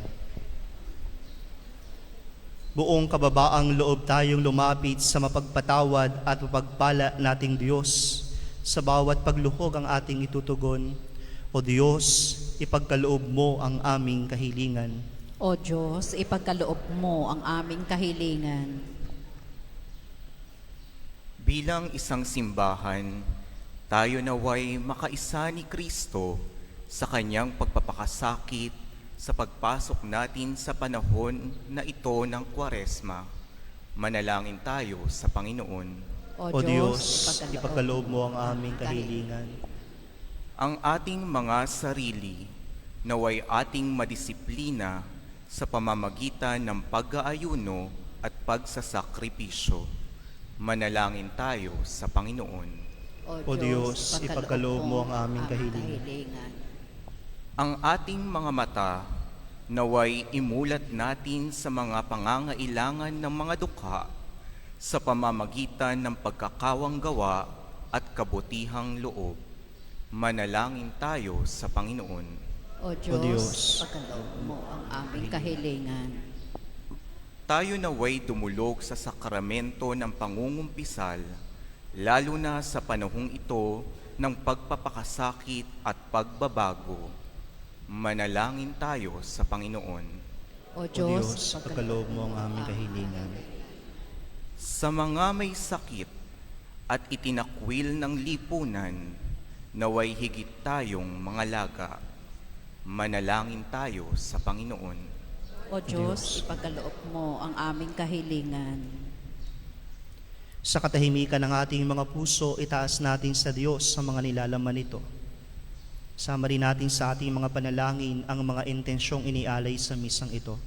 Buong kababaang loob tayong lumapit sa mapagpatawad at mapagpala nating Diyos sa bawat pagluhog ang ating itutugon. O Diyos, ipagkaloob mo ang aming kahilingan. O Diyos, ipagkaloob mo ang aming kahilingan. Bilang isang simbahan, tayo naway makaisa ni Kristo sa kanyang pagpapakasakit sa pagpasok natin sa panahon na ito ng Kwaresma. Manalangin tayo sa Panginoon. O Diyos, ipagkaloob mo ang aming kahilingan. Ang ating mga sarili naway ating madisiplina sa pamamagitan ng pag-aayuno at pagsasakripisyo. Manalangin tayo sa Panginoon. O Diyos, ipagkaloob mo ang aming kahilingan. Ang ating mga mata naway imulat natin sa mga pangangailangan ng mga dukha sa pamamagitan ng pagkakawanggawa at kabutihang loob. Manalangin tayo sa Panginoon. O Diyos, ipagkaloob mo ang aming kahilingan. Tayo naway dumulog sa sakramento ng pangungumpisal, lalo na sa panahong ito ng pagpapakasakit at pagbabago. Manalangin tayo sa Panginoon. O O Diyos, Diyos, ipagkaloob mo ang aming kahilingan. Sa mga may sakit at itinakwil ng lipunan, naway higit tayong mga laga. Manalangin tayo sa Panginoon. O Diyos, ipagkaloob mo ang aming kahilingan. Sa katahimikan ng ating mga puso, itaas natin sa Diyos sa mga nilalaman nito. Sama rin natin sa ating mga panalangin ang mga intensyong inialay sa misang ito.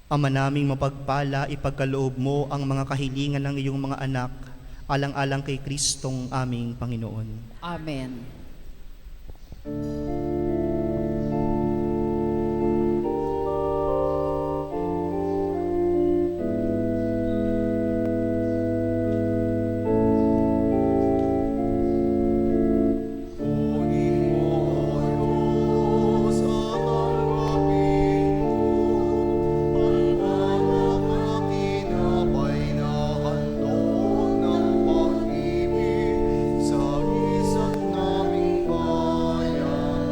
Ama naming mapagpala, ipagkaloob mo ang mga kahilingan ng iyong mga anak, alang-alang kay Kristong aming Panginoon. Amen. Kunin mo, O Diyos, ang tanggapin mo, ang mga kinapay na handog ng pag-ibig sa isa't naming bayan.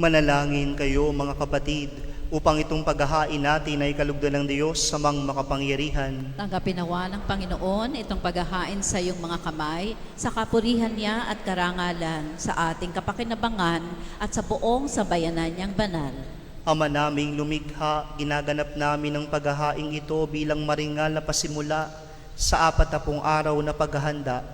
Manalangin kayo mga kapatid upang itong paghahain natin ay kalugdan ng Diyos sa mga makapangyarihan. Tanggapin nawa ng Panginoon itong paghahain sa iyong mga kamay, sa kapurihan niya at karangalan, sa ating kapakinabangan at sa buong sambayanan niyang banal. Ama naming lumikha, ginaganap namin ang paghahaing ito bilang maringal na pasimula sa 40 araw na paghahanda.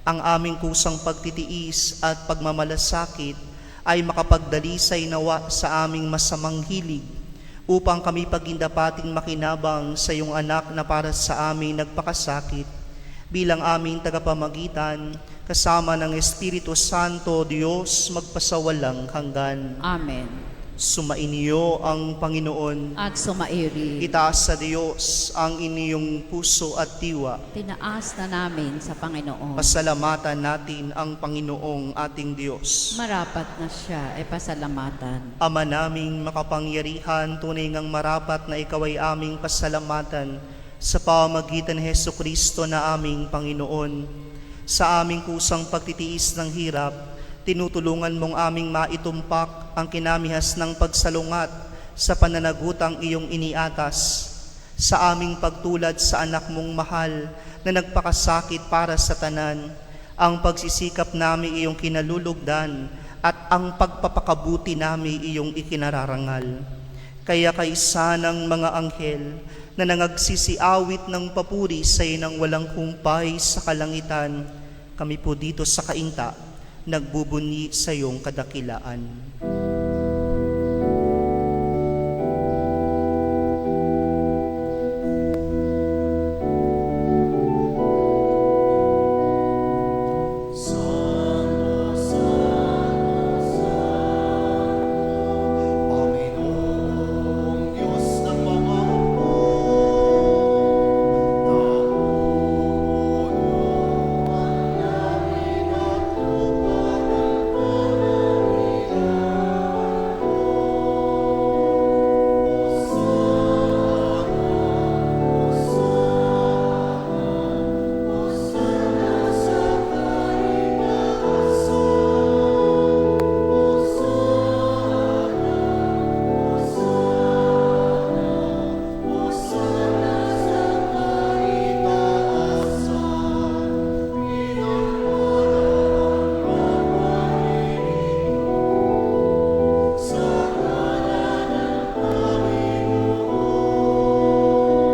Ang aming kusang pagtitiis at pagmamalasakit ay makapagdalisay nawa sa aming masamang hilig upang kami pagindapating makinabang sa iyong anak na para sa amin nagpakasakit bilang aming tagapamagitan kasama ng Espiritu Santo, Diyos magpasawalang hanggan. Amen. Sumainyo ang Panginoon. At sumairi, Itaas sa Diyos ang inyong puso at diwa. tinaas na namin sa Panginoon. Pasalamatan natin ang Panginoong ating Diyos. Marapat na siya ay pasalamatan. Ama naming makapangyarihan, tunay ngang marapat na ikaw ay aming pasalamatan sa pamamagitan ni Hesukristo na aming Panginoon. Sa aming kusang pagtitiis ng hirap, tinutulungan mong aming maitumpak ang kinamihas ng pagsalungat sa pananagutang iyong iniatas. Sa aming pagtulad sa anak mong mahal na nagpakasakit para sa tanan, ang pagsisikap namin iyong kinalulugdan at ang pagpapakabuti namin iyong ikinararangal. Kaya kaisa ng mga anghel na nangagsisiawit ng papuri sa inang walang humpay sa kalangitan, kami po dito sa kainta, nagbubunyi sa iyong kadakilaan. Santo, Santo, Santo, Panginoong Diyos ng mga hukbo, napupuno ang langit at lupa ng pamahilan mo. Hosana sa kaitaasan. Hosana sa kaitaasan. Pinamulan sa ngalan ng Panginoon. Hosana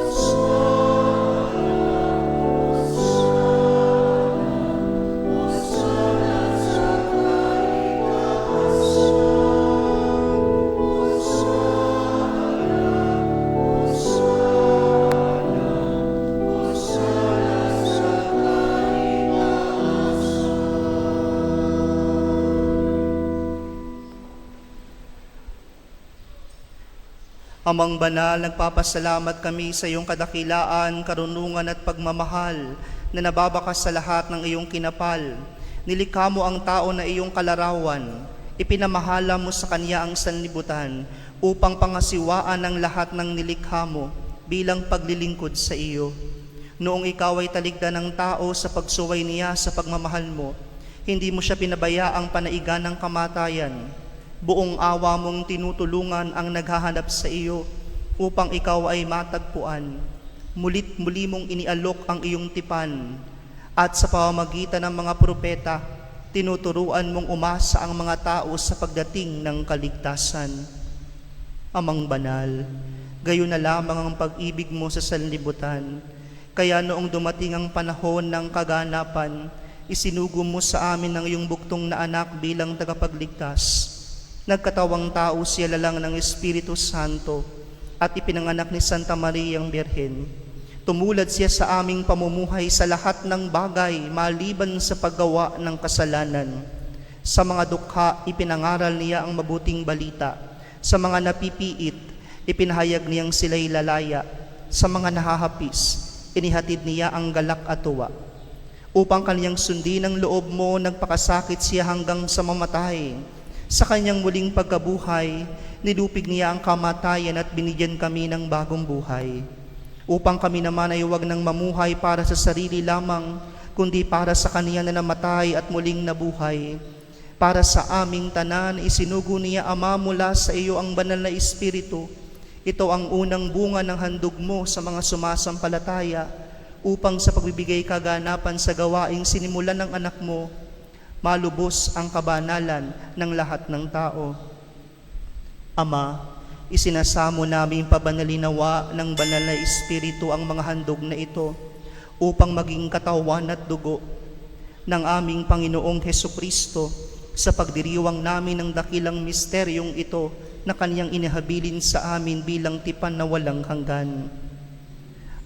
sa kaitaasan. Hosana sa Amang banal, nagpapasalamat kami sa iyong kadakilaan, karunungan at pagmamahal na nababakas sa lahat ng iyong kinapal. Nilikha mo ang tao na iyong kalarawan, ipinamahala mo sa kanya ang sanlibutan upang pangasiwaan ang lahat ng nilikha mo bilang paglilingkod sa iyo. Noong ikaw ay taligdan ng tao sa pagsuway niya sa pagmamahal mo, hindi mo siya pinabayaang panaigan ng kamatayan. Buong awa mong tinutulungan ang naghahanap sa iyo upang ikaw ay matagpuan. Mulit muli mong inialok ang iyong tipan at sa pamamagitan ng mga propeta, tinuturuan mong umasa ang mga tao sa pagdating ng kaligtasan. Amang banal, gayon na lamang ang pag-ibig mo sa sanlibutan. Kaya noong dumating ang panahon ng kaganapan, isinugo mo sa amin ang iyong buktong na anak bilang tagapagligtas. Nagkatawang tao siya lalang ng Espiritu Santo at ipinanganak ni Santa Maria ang Birhen. Tumulad siya sa aming pamumuhay sa lahat ng bagay maliban sa paggawa ng kasalanan. Sa mga dukha, ipinangaral niya ang mabuting balita. Sa mga napipiit, ipinahayag niyang sila'y lalaya. Sa mga nahahapis, inihatid niya ang galak at tuwa. Upang kaniyang sundin ang loob mo, nagpakasakit siya hanggang sa mamatay. Sa kanyang muling pagkabuhay, nilupig niya ang kamatayan at binigyan kami ng bagong buhay. Upang kami naman ay huwag nang mamuhay para sa sarili lamang, kundi para sa kaniya na namatay at muling nabuhay. Para sa aming tanan, isinugo niya Ama mula sa iyo ang banal na Espiritu. Ito ang unang bunga ng handog mo sa mga sumasampalataya upang sa pagbibigay kaganapan sa gawaing sinimulan ng anak mo, malubos ang kabanalan ng lahat ng tao. Ama, isinasamo namin pabanalinawa ng banal na Espiritu ang mga handog na ito upang maging katawan at dugo ng aming Panginoong Hesukristo sa pagdiriwang namin ng dakilang misteryong ito na Kaniyang inihabilin sa amin bilang tipan na walang hanggan.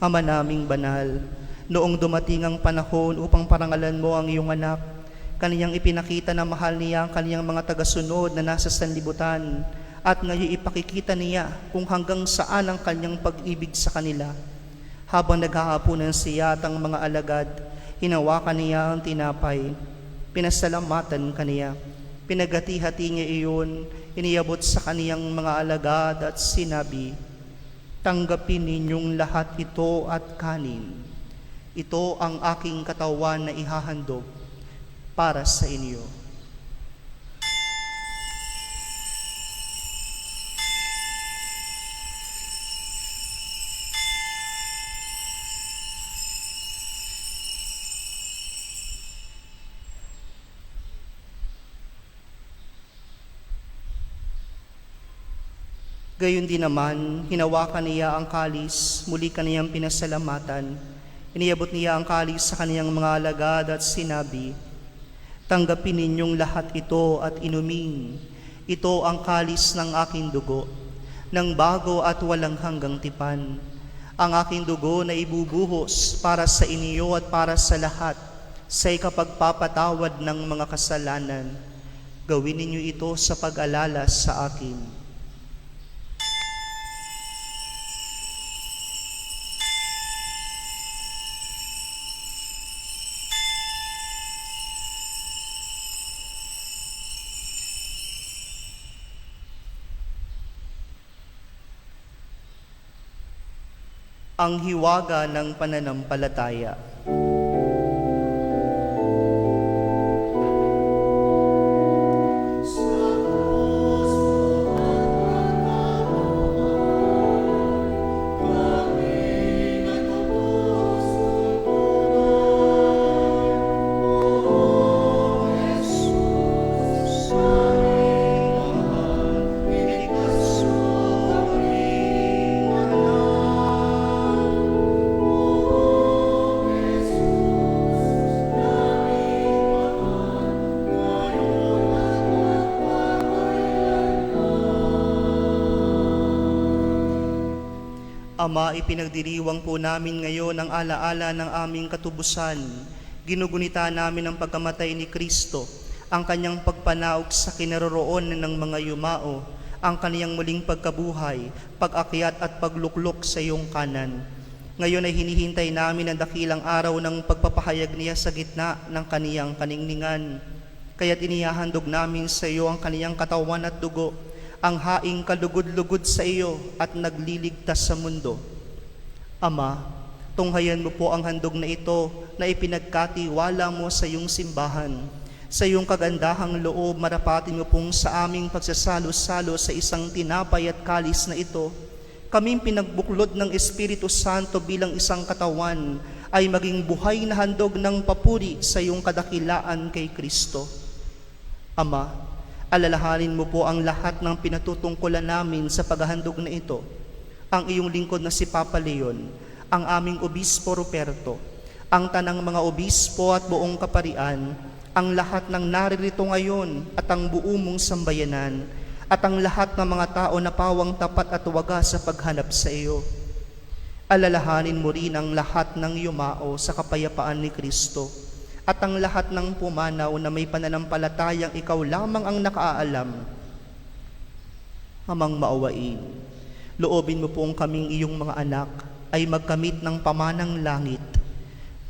Ama naming banal, noong dumating ang panahon upang parangalan mo ang iyong anak, Kaniyang ipinakita na mahal niya ang Kaniyang mga tagasunod na nasa sanlibutan, at ngayon ipakikita niya kung hanggang saan ang Kaniyang pag-ibig sa kanila. Habang naghahaponan siya at ang mga alagad, hinawakan niya ang tinapay, pinasalamatan kaniya, pinagati-hati niya iyon, iniabot sa kaniyang mga alagad at sinabi, "Tanggapin ninyong lahat ito at kanin. Ito ang aking katawan na ihahandog para sa inyo." Gayon din naman, hinawakan niya ang kalis, muli kaniyang pinasalamatan. Iniabot niya ang kalis sa kaniyang mga alagad at sinabi, "Tanggapin ninyong lahat ito at inumin. Ito ang kalis ng aking dugo, ng bago at walang hanggang tipan. Ang aking dugo na ibubuhos para sa inyo at para sa lahat sa ikapagpapatawad ng mga kasalanan. Gawin ninyo ito sa pag-alala sa akin." Ang hiwaga ng pananampalataya. Ama, ipinagdiriwang po namin ngayon ang alaala ng aming katubusan. Ginugunita namin ang pagkamatay ni Kristo, ang Kanyang pagpanaog sa kinaroroonan ng mga yumao, ang Kaniyang muling pagkabuhay, pag-akyat at pagluklok sa iyong kanan. Ngayon ay hinihintay namin ang dakilang araw ng pagpapahayag niya sa gitna ng Kaniyang kaningningan. Kaya't inihahandog namin sa iyo ang Kaniyang katawan at dugo, ang haing kalugod-lugod sa iyo at nagliligtas sa mundo. Ama, tunghayan mo po ang handog na ito na ipinagkatiwala mo sa iyong simbahan. Sa iyong kagandahang loob, marapatin mo pong sa aming pagsasalo-salo sa isang tinapay at kalis na ito, kaming pinagbuklod ng Espiritu Santo bilang isang katawan ay maging buhay na handog ng papuri sa iyong kadakilaan kay Kristo. Ama, alalahanin mo po ang lahat ng pinatutungkulan namin sa paghahandog na ito. Ang iyong lingkod na si Papa Leon, ang aming Obispo Ruperto, ang tanang mga obispo at buong kaparian, ang lahat ng naririto ngayon at ang buong mong sambayanan, at ang lahat ng mga tao na pawang tapat at wagas sa paghanap sa iyo. Alalahanin mo rin ang lahat ng yumao sa kapayapaan ni Kristo, at ang lahat ng pumanaw na may pananampalatayang ikaw lamang ang nakaalam. Amang maawain, loobin mo pong kaming iyong mga anak ay magkamit ng pamanang langit.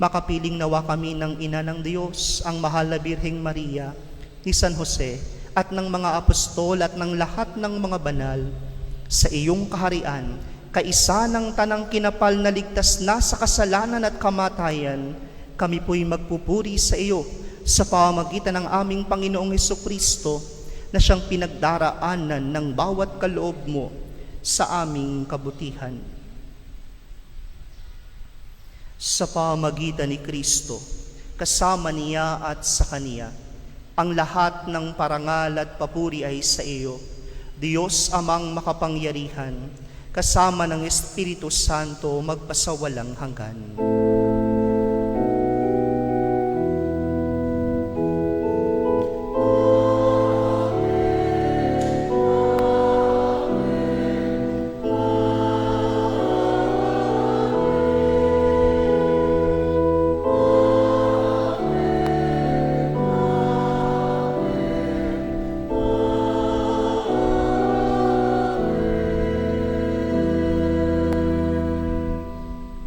Makapiling nawa kami ng Ina ng Diyos, ang mahal na Birheng Maria, ni San Jose, at ng mga apostol at ng lahat ng mga banal, sa iyong kaharian, kaisa ng tanang kinapal na ligtas na sa kasalanan at kamatayan, kami po'y magpupuri sa iyo sa pamamagitan ng aming Panginoong Hesukristo na siyang pinagdaraanan ng bawat kaloob mo sa aming kabutihan. Sa pamamagitan ni Kristo, kasama niya at sa Kaniya, ang lahat ng parangal at papuri ay sa iyo, Diyos Amang makapangyarihan, kasama ng Espiritu Santo magpasawalang hanggan.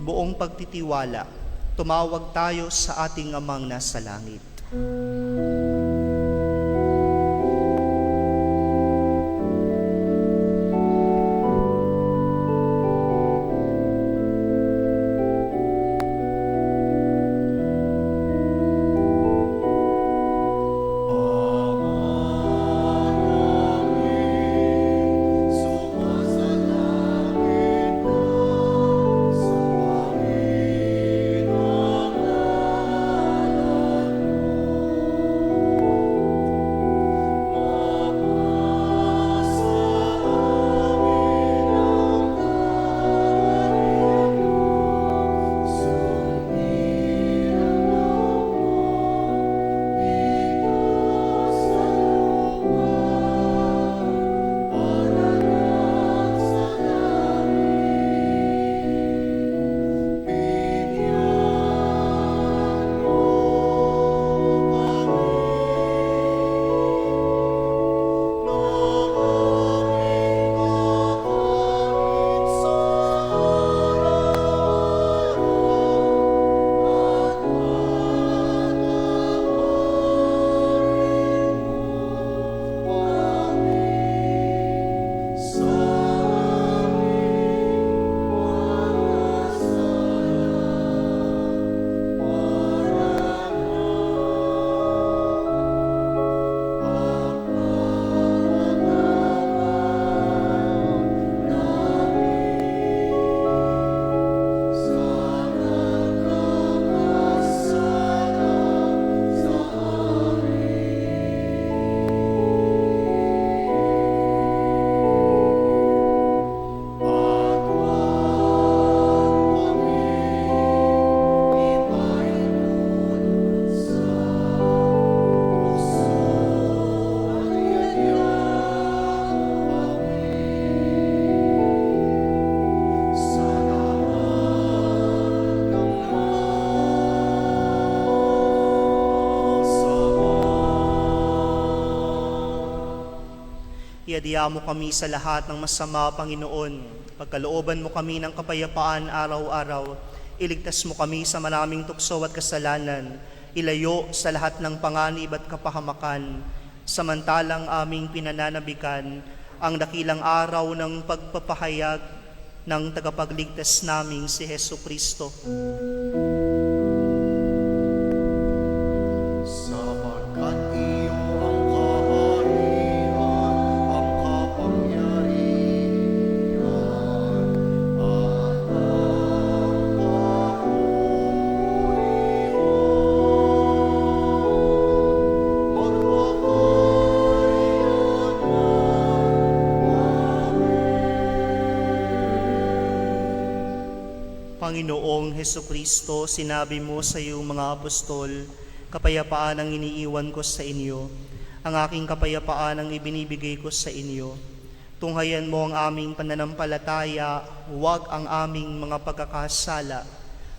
Buong pagtitiwala, tumawag tayo sa ating Amang nasa langit. Iadya mo kami sa lahat ng masama, Panginoon. Pagkalooban mo kami ng kapayapaan araw-araw. Iligtas mo kami sa maraming tukso at kasalanan. Ilayo sa lahat ng panganib at kapahamakan. Samantalang aming pinananabikan ang dakilang araw ng pagpapahayag ng tagapagligtas naming si Hesukristo. Sapagkat iyo ang kaharian, ang kapangyarihan, at ang kaharian. Panginoong Hesukristo, sinabi mo sa iyong mga apostol, kapayapaan ang iniiwan ko sa inyo, ang aking kapayapaan ang ibinibigay ko sa inyo. Tunghayan mo ang aming pananampalataya, huwag ang aming mga pagkakasala.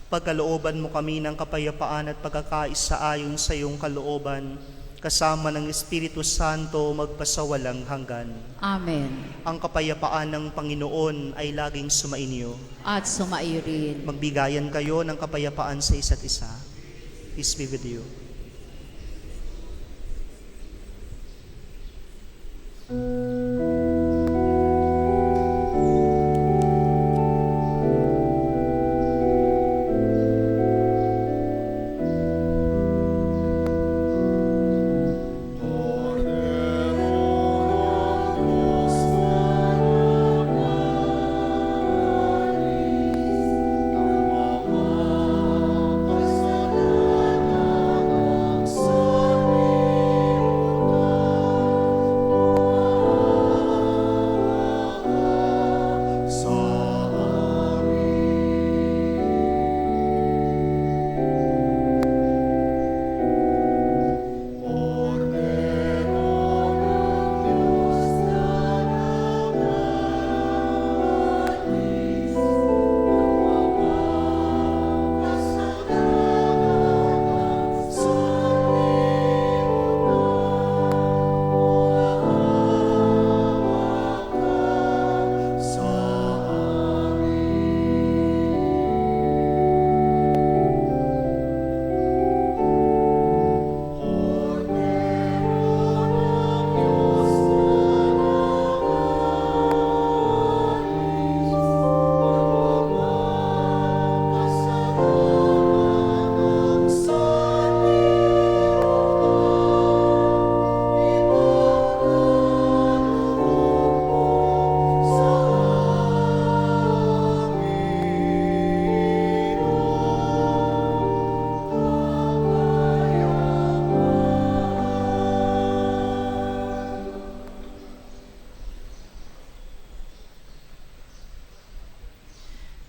Pagkalooban mo kami ng kapayapaan at pagkakaisa ayon sa iyong kalooban, kasama ng Espiritu Santo magpasawalang hanggan. Amen. Ang kapayapaan ng Panginoon ay laging sumainyo. At sumaiyo rin. Magbigayan kayo ng kapayapaan sa isa't isa. Peace be with you.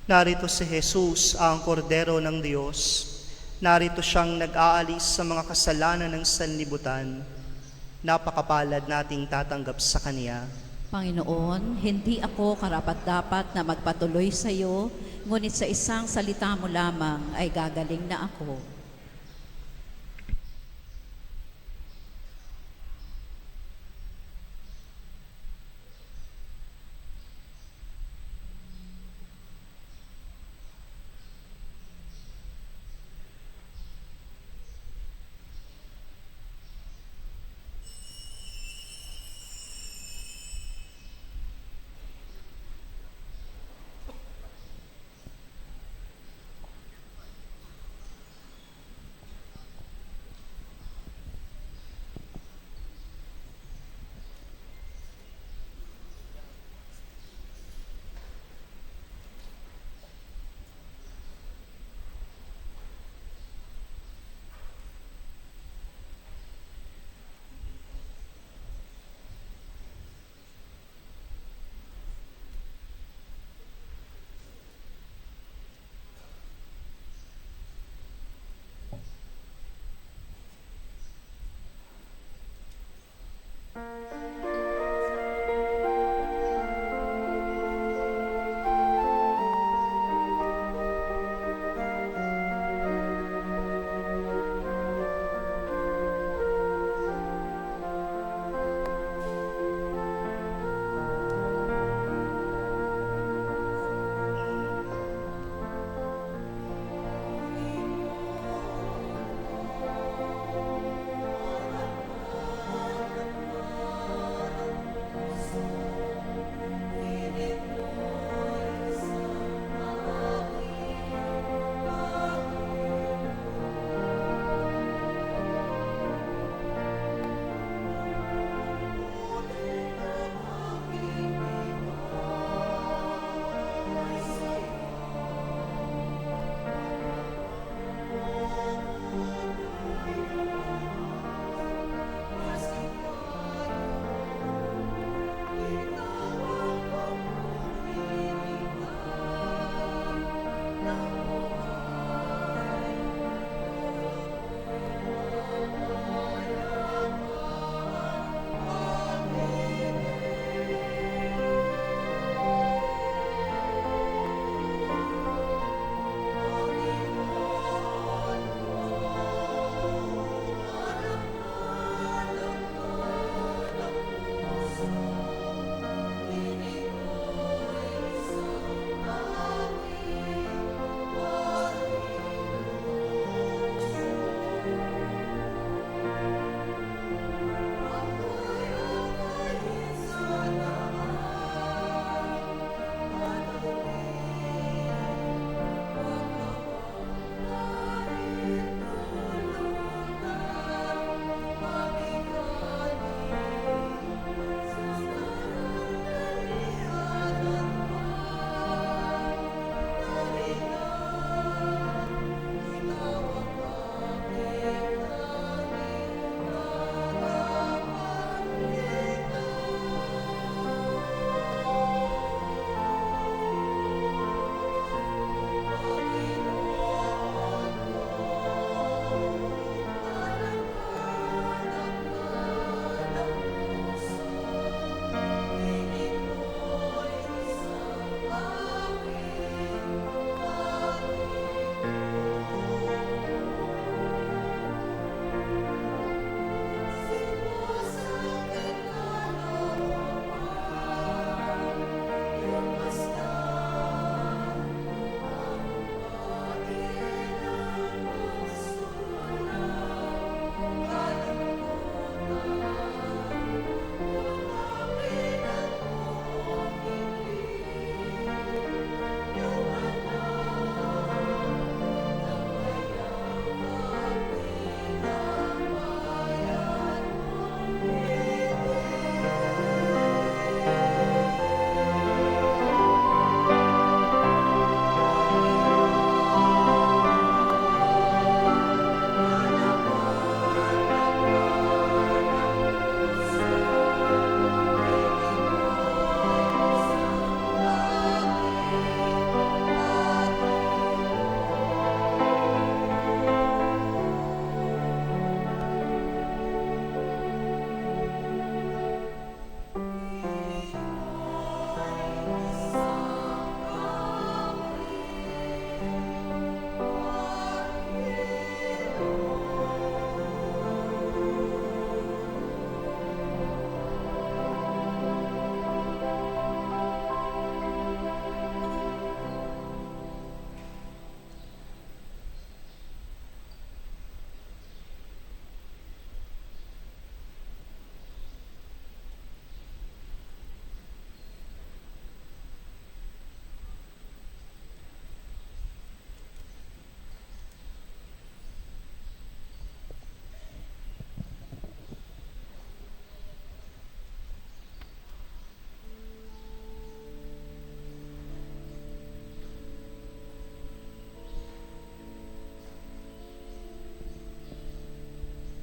Narito si Jesus, ang kordero ng Diyos. Narito siyang nag-aalis sa mga kasalanan ng sanlibutan. Napakapalad nating tatanggap sa Kanya. Panginoon, hindi ako karapat-dapat na magpatuloy sa iyo, ngunit sa isang salita mo lamang ay gagaling na ako.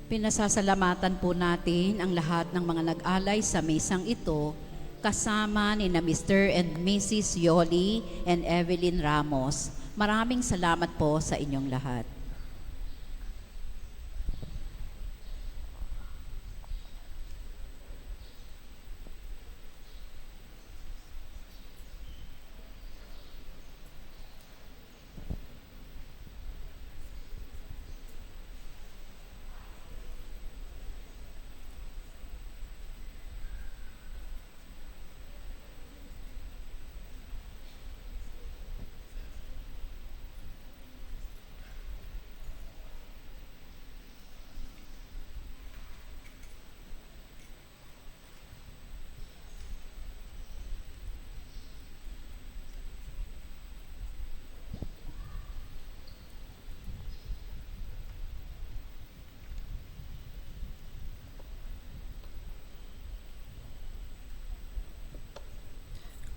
Pinasasalamatan po natin ang lahat ng mga nag-alay sa misang ito, kasama ni na Mr. and Mrs. Yoli and Evelyn Ramos. Maraming salamat po sa inyong lahat.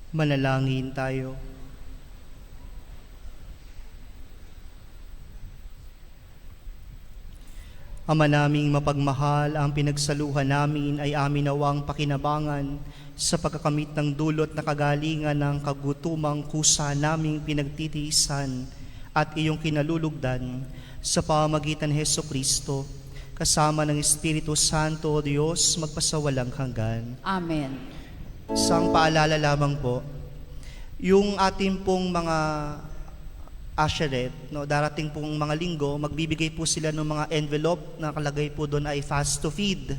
Manalangin tayo. Ama naming mapagmahal, ang pinagsaluhan namin ay amin nawang pakinabangan sa pagkakamit ng dulot na kagalingan ng kagutumang kusa naming pinagtitiisan at iyong kinalulugdan sa pamamagitan ni Hesukristo, kasama ng Espiritu Santo, O Diyos, magpasawalang hanggan. Amen. Isang paalala lamang po, yung ating pong mga usherette, no, darating pong mga linggo, magbibigay po sila ng mga envelope na nakalagay po doon ay fast to feed.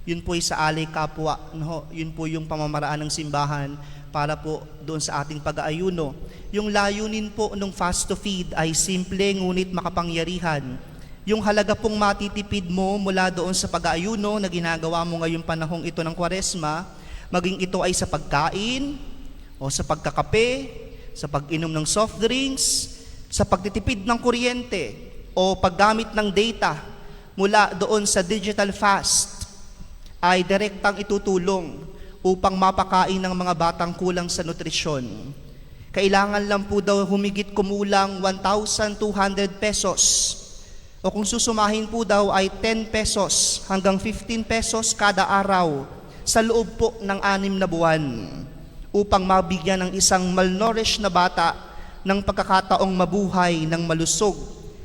Yun po ay sa alay kapwa, no? Yun po yung pamamaraan ng simbahan para po doon sa ating pag-aayuno. Yung layunin po ng fast to feed ay simple ngunit makapangyarihan. Yung halaga pong matitipid mo mula doon sa pag-aayuno na ginagawa mo ngayong panahong ito ng Kwaresma, maging ito ay sa pagkain o sa pagkakape, sa pag-inom ng soft drinks, sa pagtitipid ng kuryente o paggamit ng data mula doon sa digital fast, ay direktang itutulong upang mapakain ng mga batang kulang sa nutrisyon. Kailangan lang po daw humigit kumulang 1,200 pesos, o kung susumahin po daw ay 10 pesos hanggang 15 pesos kada araw sa loob po ng 6 na buwan upang mabigyan ng isang malnourished na bata ng pagkakataong mabuhay ng malusog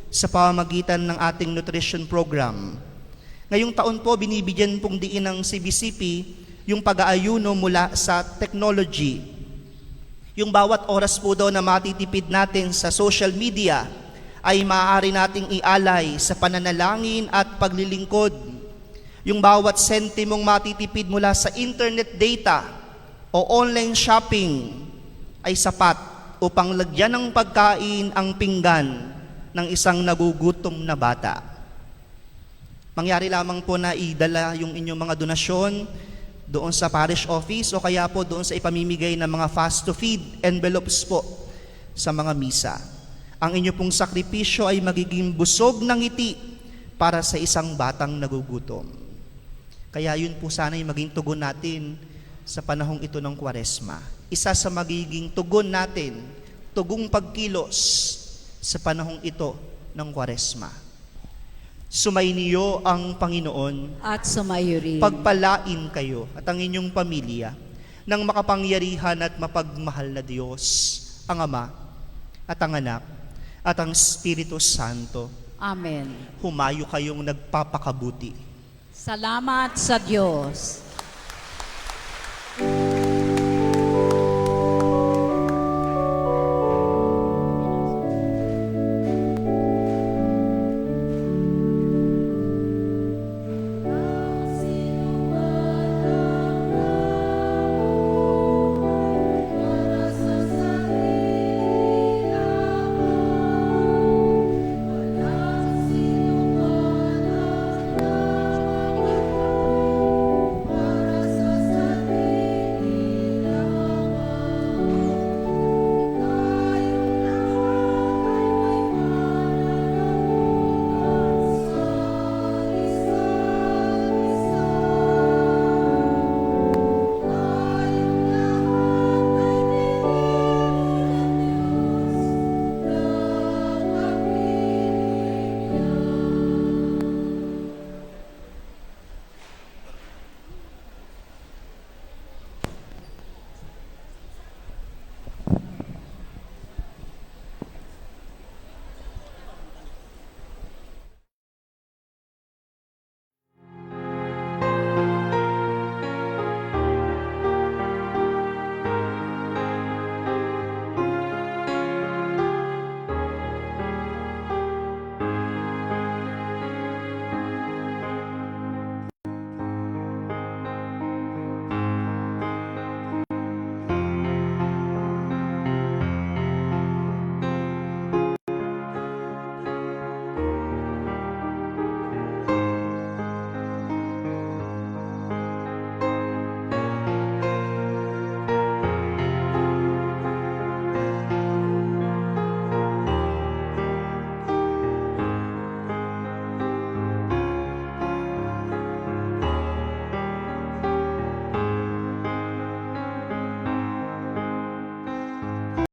sa pamamagitan ng ating nutrition program. Ngayong taon po, binibigyan pong diin ng CBCP yung pag-aayuno mula sa technology. Yung bawat oras po daw na matitipid natin sa social media ay maaari nating ialay sa pananalangin at paglilingkod. Yung bawat sentimong matitipid mula sa internet data o online shopping ay sapat upang lagyan ng pagkain ang pinggan ng isang nagugutom na bata. Mangyari lamang po na idala yung inyong mga donasyon doon sa parish office o kaya po doon sa ipamimigay ng mga fast to feed envelopes po sa mga misa. Ang inyo pong sakripisyo ay magiging busog ng ngiti para sa isang batang nagugutom. Kaya yun po sana yung maging tugon natin sa panahong ito ng Kwaresma. Isa sa magiging tugon natin, tugong pagkilos sa panahong ito ng Kwaresma. Sumainiyo ang Panginoon At sumayo rin. pagpalain kayo at ang inyong pamilya ng makapangyarihan at mapagmahal na Diyos, ang Ama at ang Anak at ang Espiritu Santo. Amen. Humayo kayong nagpapakabuti. Salamat sa Diyos.